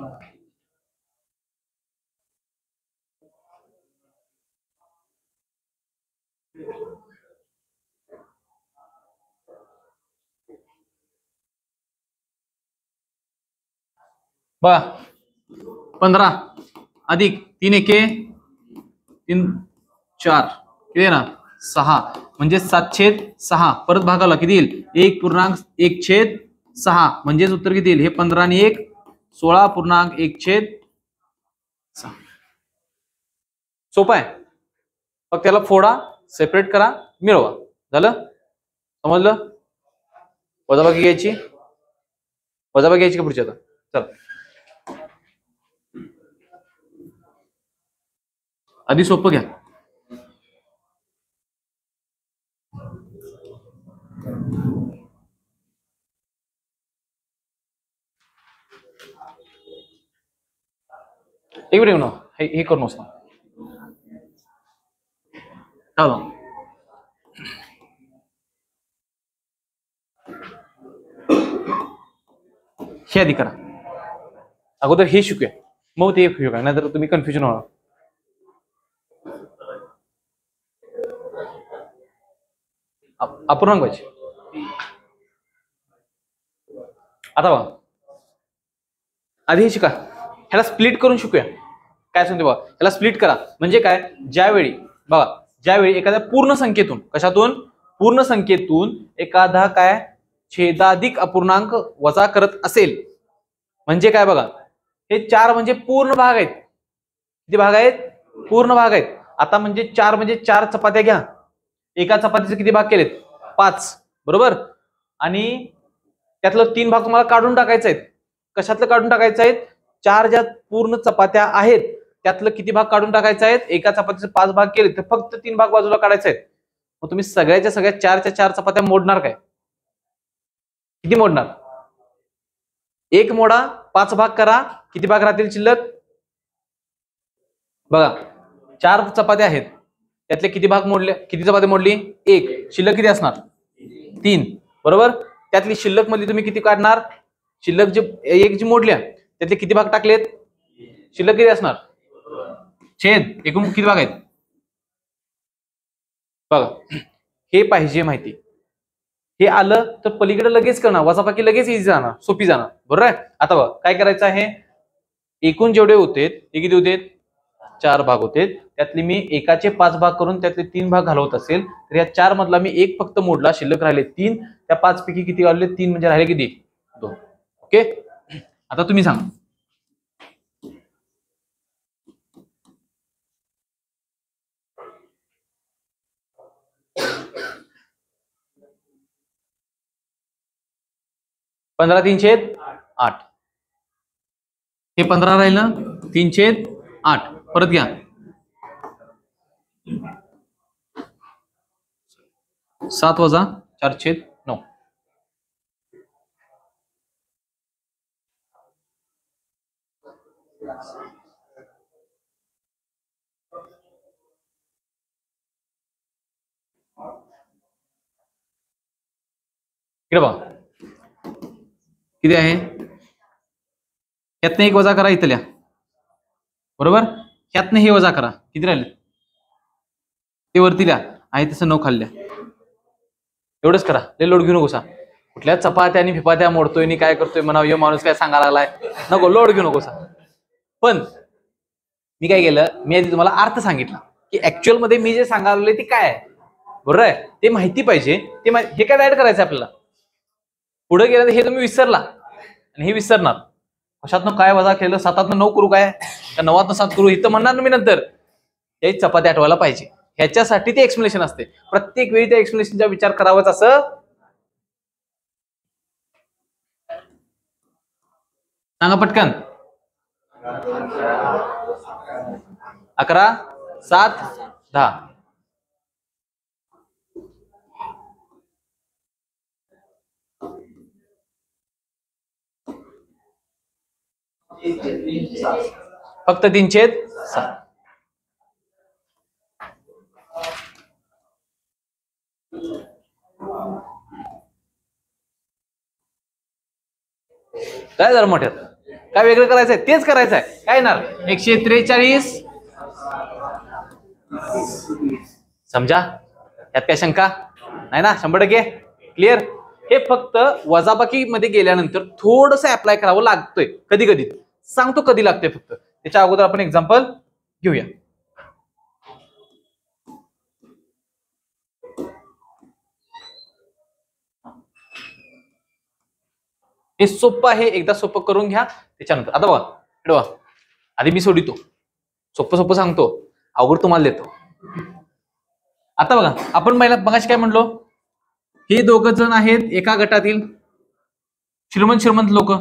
बघा 15 अधिक 3 एके 3 4 किती आहे ना 6, म्हणजे 7/6. परत भागाला किती येईल? 1.1/6, म्हणजेच उत्तर किती येईल? हे 15 आणि 1 16.1/6. सोपं आहे, फक्त त्याला फोडा, सेपरेट करा, मिळवा, झालं. समजलं? वजाबाकी घ्यायची, वजाबाकी घ्यायची का पुढची? आता चल, आधी सोपं घ्या. एक मिनिट ना, हे करू नसता हे आधी करा, अगोदर हे शिकूया, मग ते शिकूया, नाहीतर तुम्ही कन्फ्युजन होणार. अपूर्णांक पाहिजे. आता बघा, आधी हे शिका, ह्याला स्प्लिट करून शिकूया. काय सांगते बघा, ह्याला स्प्लिट करा म्हणजे काय, ज्यावेळी बघा, ज्यावेळी एखाद्या पूर्ण संख्येतून, कशातून? पूर्ण संख्येतून एखादा काय छेदाधिक अपूर्णांक वजा करत असेल, म्हणजे काय बघा, हे 4 म्हणजे पूर्ण भाग आहेत. किती भाग आहेत? पूर्ण भाग आहेत. आता म्हणजे 4 म्हणजे 4 चपात्या घ्या, एका चपातीचे किती भाग केलेत? 5 बरोबर, आणि त्यातलं 3 भाग तुम्हाला काढून टाकायचे आहेत. कशातलं काढून टाकायचं आहेत? 4 ज्या पूर्ण चपात्या आहेत त्यातलं किती भाग काढून टाकायचे आहेत? एका चपातीचे 5 भाग केले तर फक्त 3 भाग बाजूला काढायचे आहेत. मग तुम्ही सगळ्याच्या सगळ्या 4च्या 4 चपात्या मोडणार काय? किती मोडणार? 1 मोडा, 5 भाग करा, किती भाग राहतील शिल्लक? बघा, 4 चपात्या आहेत, त्यातले किती भाग मोडले? किती चपाती मोडली? 1, शिल्लक किती असणार? 3 बरोबर. त्यातली शिल्लक मध्ये तुम्ही किती काढणार? शिल्लक जे 1 जी मोडल्या त्यातले किती भाग टाकलेत? शिल्लक किती असणार? छेद एकूण किती भाग आहेत? बघा, हे पाहिजे माहिती. हे आलं तर पलीकडे लगेच करणार, वजाबाकी लगेच इझी जाणार, सोपी जाणार. बरोबर आहे. आता बघा काय करायचं आहे, एकूण जेवढे होते ते किती होते? 4 भाग होते. त्यातले मी एकाचे 5 भाग करून त्यातले 3 भाग घालवत असेल तर या 4 मधला मी 1 फक्त मोडला, शिल्लक राहिले 3. त्या 5 पैकी किती घालवले? 3, म्हणजे राहिले किती? 2. ओके, आता तुम्ही सांगा. 15 3/8. हे 15 राहिलं 3/8. परत घ्या 7 वजा 4/9. इकडे बघा किती आहे, ह्यातनं एक वजा करा इथल्या, बरोबर. ह्यातनं हे वजा करा, किती राहिले ते वरती द्या, आहे तसं 9 खाल्ल्या. एवढंच करा, लय लोड घेऊ नकोसा. कुठल्या चपात्या आणि फिपात्या मोडतोय आणि काय करतोय म्हणा, यो माणूस काय सांगायला लागलाय, नको लोड घेऊ नकोसा. पण मी काय केलं, मी आधी तुम्हाला अर्थ सांगितला की ऍक्च्युअल मध्ये मी जे सांगायला लागले ते काय आहे, बरोबर आहे, ते माहिती पाहिजे. ते हे काय ऍड करायचं आपल्याला, पुढे गेलं हे तुम्ही विसरला आणि हे विसरणार. कशातनं काय वजा केलं, 7तनं 9 करू काय, 9तनं 7 करू, इथं म्हणणार ना मी नंतर. ते चपाती आठवायला पाहिजे, ह्याच्यासाठी ते एक्सप्लेनेशन असते. प्रत्येक वेळी त्या एक्सप्लेनेशनचा विचार करावाच असं सांगा पटकन. 11 7 10. फक्त 3/7. काय झालं मोठ्यात, काय वेगळं करायचंय, तेच करायचंय. काय येणार 143. समजा, यात काय शंका नाही ना, 100% क्लिअर. हे फक्त वजाबाकी मध्ये गेल्यानंतर थोडस अप्लाय करावं लागतंय, कधी कधी सांगतो कधी लागतंय फक्त. त्याच्या अगोदर आपण एक्झाम्पल घेऊया. हे सोपं आहे, एकदा सोपं करून घ्या. त्याच्यानंतर आता बघा, आधी मी सोडितो, सोपं सोपं सांगतो, अवघड तुम्हाला देतो. आता बघा, आपण मगाशी काय म्हणलो, हे दोघं जण आहेत एका गटातील श्रीमंत लोक,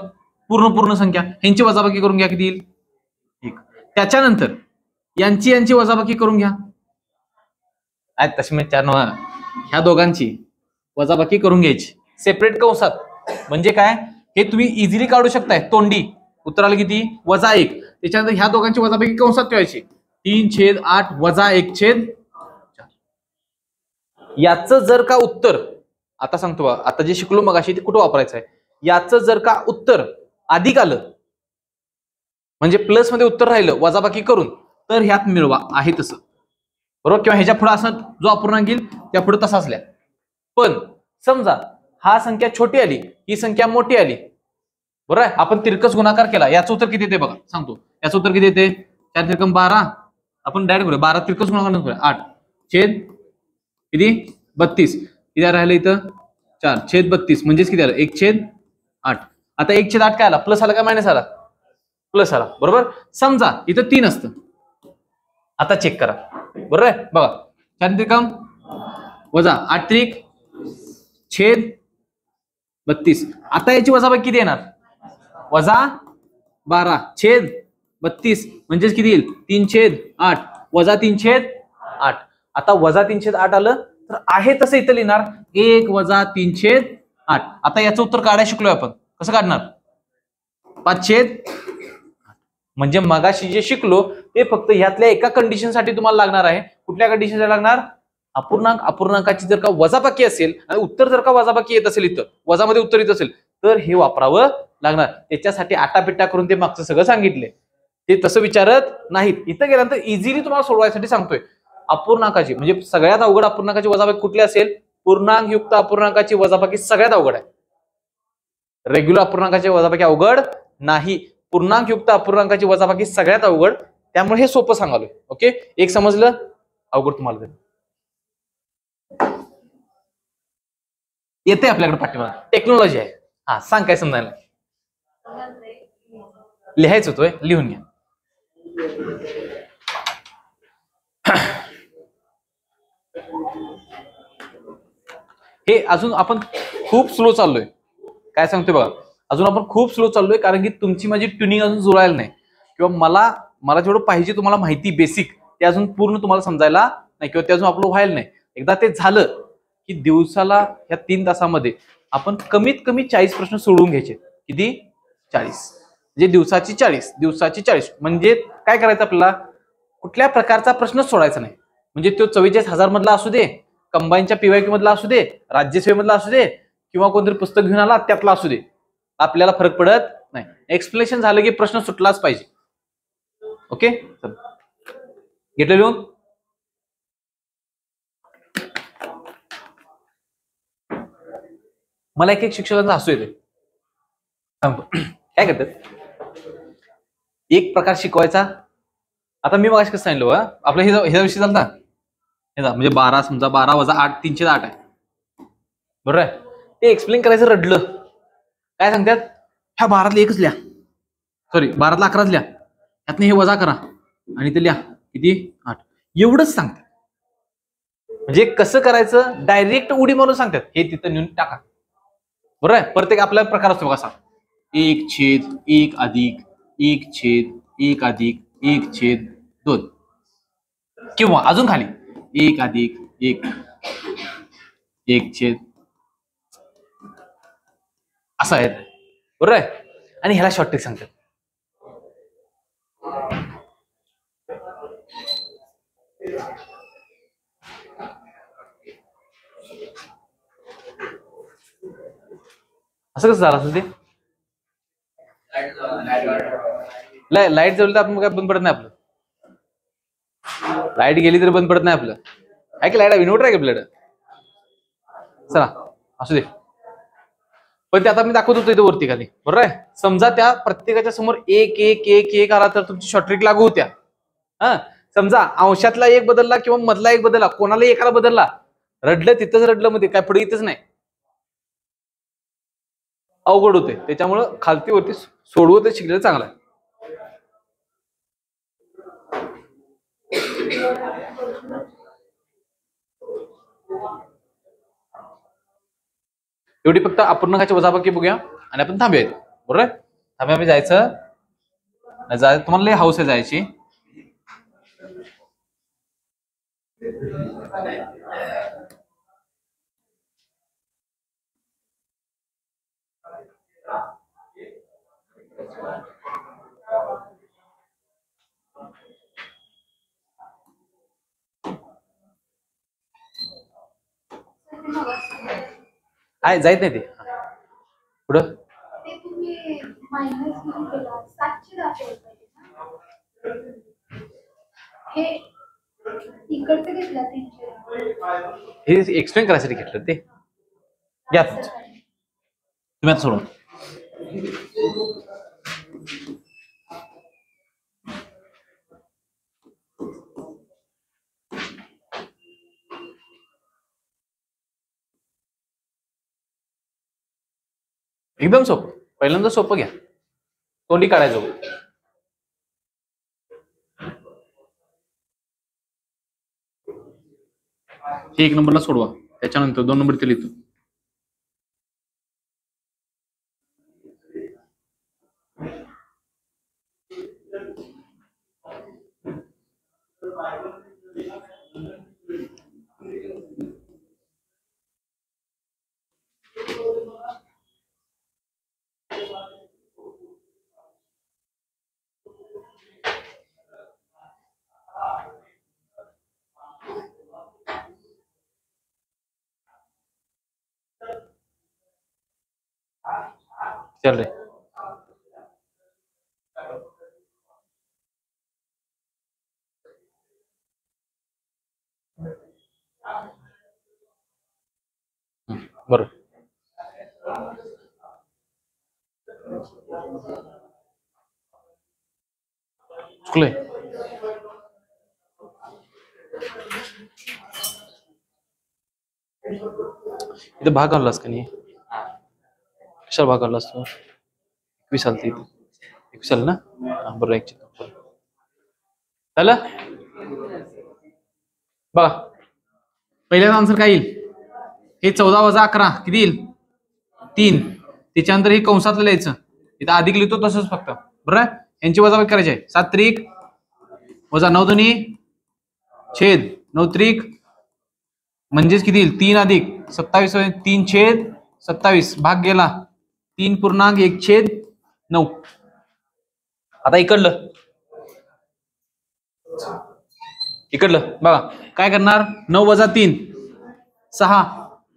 पूर्ण संख्या, ह्यांची वजाबाकी करून घ्या, किती येईल 1. त्याच्यानंतर यांची वजाबाकी करून घ्या, तशी मी 4 ह्या दोघांची वजाबाकी करून घ्यायची सेपरेट कंसात. म्हणजे काय, हे तुम्ही इझिली काढू शकताय तोंडी. उत्तर आलं किती, -1. त्याच्यानंतर ह्या दोघांची वजाबाकी कंसात ठेवायची, 3/8 वजा 1/4. याचं जर का उत्तर, आता सांगतो बघा, आता जे शिकलो मगाशी ते कुठं वापरायचं आहे, याचं जर का उत्तर अधिक आलं, म्हणजे प्लस मध्ये उत्तर राहिलं वजाबाकी करून, तर ह्यात मिळवा, आहे तसं, बरोबर. किंवा ह्याच्या पुढे असं जो अपूर्णांक येईल त्या पुढे तसा असल्या. पण समजा हा संख्या छोटी आली, ही संख्या मोठी आली, बरोबर आहे, आपण तिरकस गुणाकार केला, याचं उत्तर किती येते बघा, सांगतो. याचं उत्तर किती येते, 4 त्रिकम 12. आपण डायरेक्ट करूया, 12 तिरकस गुणाकार करूया, 8/32. किती राहिलं इथं, 4/32, म्हणजेच किती आलं, 1/8. आता 1/8 काय आला, प्लस आला का मायनस आला, प्लस आला, बरोबर. समजा इथं 3 असतं, आता चेक करा, बरोबर आहे. बघा, 4 त्रिकम वजा 8 त्रिक छेद 32. आता याची वजाबाकी किती येणार, -12/32, म्हणजेच किती येईल, 3/8 वजा 3/8. आता वजा 3/8 आलं तर आहे तसं इथं लिहिणार, 1 वजा 3/8. आता याचं उत्तर काढायला शिकलोय आपण, कसं काढणार, 5/8. म्हणजे मगाशी जे शिकलो ते फक्त ह्यातल्या एका कंडिशन साठी तुम्हाला लागणार आहे. कुठल्या कंडिशनला लागणार, अपूर्णांकाची जर का वजाबाकी असेल आणि उत्तर जर का वजाबाकी येत असेल, इथं वजामध्ये उत्तर येत असेल, तर हे वापरावं लागणार. त्याच्यासाठी आटापिट्टा करून ते मागचं सगळं सांगितले, ते तसं विचारत नाहीत. इथं गेल्यानंतर इझिली तुम्हाला सोडवायसाठी सांगतोय. अपूर्णांकाची म्हणजे सगळ्यात अवघड अपूर्णांकाची वजाबाकी कुठली असेल, पूर्णांक युक्त अपूर्णांकाची वजाबाकी सगळ्यात अवघड आहे. रेग्युलर अपूर्णांकाची वजाबाकी अवघड नाही, पूर्णांक युक्त अपूर्णांकाची वजाबाकी सगळ्यात अवघड. त्यामुळे हे सोपं सांगालोय. ओके, एक समजलं, अवघड तुम्हाला येते आपल्याकडे पाठीमागे टेक्नॉलॉजी आहे. हा सांग, काय समजायला लिहायचं होतोय, लिहून घ्या. हे अजून आपण खूप स्लो चाललोय. काय सांगतोय बघा, अजून आपण खूप स्लो चाललोय, कारण की तुमची माझी ट्युनिंग अजून जुळायला नाही, किंवा मला जेवढं पाहिजे तुम्हाला माहिती बेसिक ते अजून पूर्ण तुम्हाला समजायला नाही, किंवा ते अजून आपलं व्हायला नाही. एकदा ते झालं की दिवसाला या 3 तासामध्ये आपण कमीत कमी 40 प्रश्न सोडवून घ्यायचे. किती? 40. म्हणजे दिवसाची 40 म्हणजे काय करायचं आपल्याला? कुठल्या प्रकारचा प्रश्न सोडायचा नाही. म्हणजे तो 44,000 मधला असू दे, कंबाईनच्या पीवायक्यू मधला असू दे, राज्यसेवेमधला असू दे, किंवा कोणतरी पुस्तक घेऊन आला त्यातला असू दे, आपल्याला फरक पडत नाही. एक्सप्लेनेशन झालं की प्रश्न सुटलाच पाहिजे. ओके, घेतलं लिहून? मला एक शिक्षकांचा हसू येते. काय करतात? एक प्रकार शिकवायचा. आता मी मगाशी कसं सांगितलं, आपलं ह्या विषयी चालता म्हणजे 12 समजा 12 वजा 8 308 आहे, बरोबर आहे. ते एक्सप्लेन करायचं रडलं. काय सांगतात? ह्या 12तले एकच लिहा, सॉरी 12तला 11च लिहा, त्यातनं हे वजा करा आणि ते लिहा किती? 8. एवढंच सांगतात. म्हणजे कसं करायचं? डायरेक्ट उडी मारून सांगतात, हे तिथं नेऊन टाका. बरोबर आहे. प्रत्येक आपला प्रकार असतो कसा? 1/1 अधिक 1/1 अधिक 1/2, किंवा अजून खाली 1 अधिक 1 1 असं आहे. बरोबर आहे. आणि ह्याला शॉर्ट ट्रिक सांगतात. असं कसं झालं असेल ते? लाईट जवळ तर आपण काय बंद पडत नाही आपलं. लाईट गेली तरी बंद पडत नाही आपलं. आहे की लाईट इन्व्हर्टर आहे का आपल्याकडं? चला असू दे. पण ते आता मी दाखवत होतो इथे वरती खाली, बरोबर आहे. समजा त्या प्रत्येकाच्या समोर 1 1 1 1 आला तर तुमची शॉर्ट ट्रिक लागू होत्या. समजा अंशातला 1 बदलला किंवा मधला 1 बदलला, कोणाला एकाला बदलला, रडलं तिथंच रडलं, मध्ये काय पुढे येतच नाही, अवघड होते. त्याच्यामुळं खालती वरती सोडवत शिकलेलं चांगलं आहे. एवढी फक्त अपूर्णांकाची वजाबाकी बघूया आणि आपण थांबूया. बरोबर आहे. थांबूया, जायचं तुम्हाला लय हाऊस आहे जायची. आहे जायत नाही ते पुढं. हे एक्सप्लेन करायसाठी घेतलं ते. घ्या तुम्ही आता सोडून. एकदम सोपं. पहिल्यांदा सोपं घ्या, तोंडी काढायचं. हे 1 नंबरला सोडवा, त्याच्यानंतर 2 नंबर ते लिहितो. चल रे. बरोबर. चुकलंय. इथे भाग घाललास का नाही? कशाला भाग घाललास तू? 21 आलती. 21 आलं ना? बरोबर. 1 झालं बघा. पहिल्याचा आन्सर काय येईल? हे 14 वजा 11 किती येईल? 3. त्याच्यानंतर हे कंसातलं लिहायचं, इथं अधिक लिहितो तसंच फक्त, बरोबर आहे. यांची वजाबाकी करायची आहे. 7 त्रिक वजा 9 दोन्ही छेद 9 त्रिक म्हणजेच किती येईल 3 अधिक 27 3 छेद 27 भाग गेला 3.1/9. आता इकडलं बघा काय करणार, 9 वजा 3 6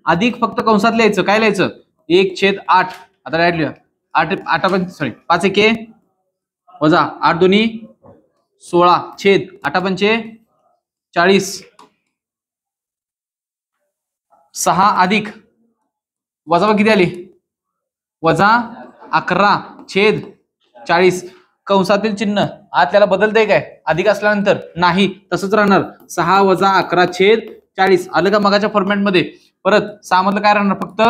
अधिक फक्त कंसात लिहायचं, काय लिहायचं 1/8. आता डायरेक्ट लिहा 5 एके वजा 8 दोन्ही 16 छेद 8 पंचे 40 6 अधिक वजा किती आली वजा 11 छेद 40. कंसातील चिन्ह आतल्याला बदलतंय काय अधिक असल्यानंतर, नाही तसंच राहणार. 6 वजा 11 छेद 40 आलं का मगाच्या फॉर्मॅट मध्ये. परत 6 मधलं काय राहणार फक्त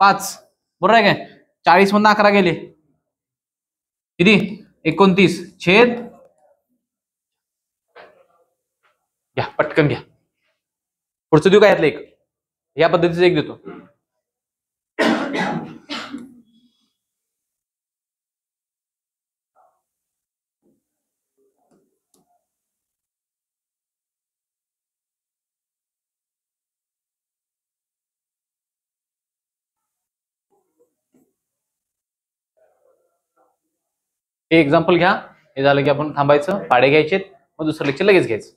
5, बरोबर आहे काय. 40 मधून 11 गेले किती 29 छेद, घ्या पटकन घ्या. पुढचं देऊ काय यातलं एक, या पद्धतीचं एक देतो. हे एक्झाम्पल घ्या, हे झालं की आपण थांबायचं, पाडे घ्यायचे, मग दुसरं लेक्चर लगेच घ्यायचं.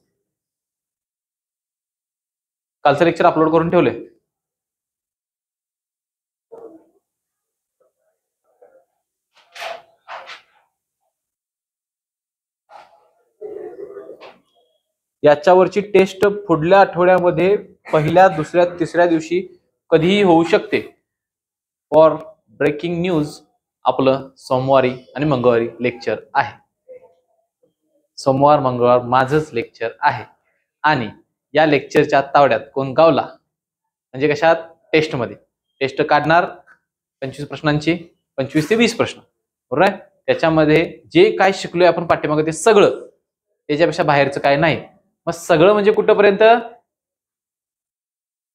कालचं लेक्चर अपलोड करून ठेवले. याच्यावरची टेस्ट पुढल्या आठवड्यामध्ये पहिल्या, दुसऱ्या, तिसऱ्या दिवशी कधीही होऊ शकते. फॉर ब्रेकिंग न्यूज आपलं सोमवारी आणि मंगळवारी लेक्चर आहे. सोमवार मंगळवार माझंच लेक्चर आहे. आणि या लेक्चरच्या तावड्यात कोण गावला म्हणजे कशात टेस्टमध्ये टेस्ट काढणार 25 प्रश्नांची, 25 ते 20 प्रश्न, बरोबर आहे. त्याच्यामध्ये जे काय शिकलोय आपण पाठीमागे ते सगळं, त्याच्यापेक्षा बाहेरचं काय नाही. मग सगळं म्हणजे कुठंपर्यंत,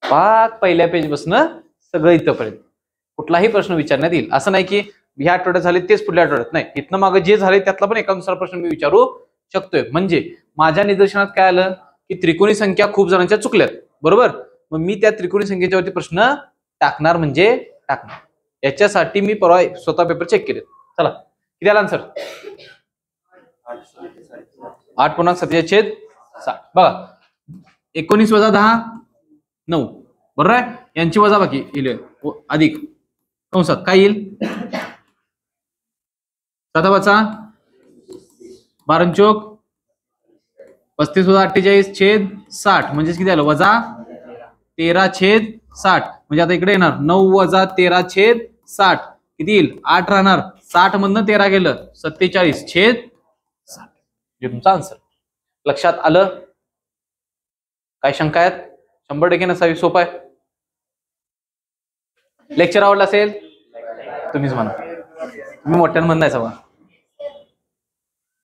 पाक पहिल्या पेजपासून सगळं इथंपर्यंत कुठलाही प्रश्न विचारण्यात येईल. असं नाही की ह्या आठवड्यात झाले तेच पुढल्या आठवड्यात, नाही. इथनं मागे जे झाले त्यातला पण एका दुसरा प्रश्न मी विचारू शकतोय. म्हणजे माझ्या निदर्शनात काय आलं की त्रिकोणी संख्या खूप जणांच्या चुकल्यात, बरोबर. मग मी त्या त्रिकोणी संख्येच्या वरती प्रश्न टाकणार म्हणजे टाकणार. याच्यासाठी मी परवा स्वतः पेपर चेक केले. चला किती आला आन्सर 8.67 बघा. 19 वजा 10 9, बरोबर आहे. यांची वजा बाकी येईल अधिक कंसात काय येईल 7 12 चोक 35 वजा 48 छेद 60 म्हणजेच किती आलं वजा 13 छेद 60. म्हणजे आता इकडे येणार 9 वजा 13 छेद 60 किती येईल 8 राहणार. 60 मधनं 13 गेलं 47 छेद 60. हे तुमचा आन्सर. लक्षात आलं. काय शंका आहेत 100% नसावी. सोपं आहे. लेक्चर आवडला असेल तुम्हीच म्हणा, तुम्ही मोठ्यानं म्हणताय सगळं.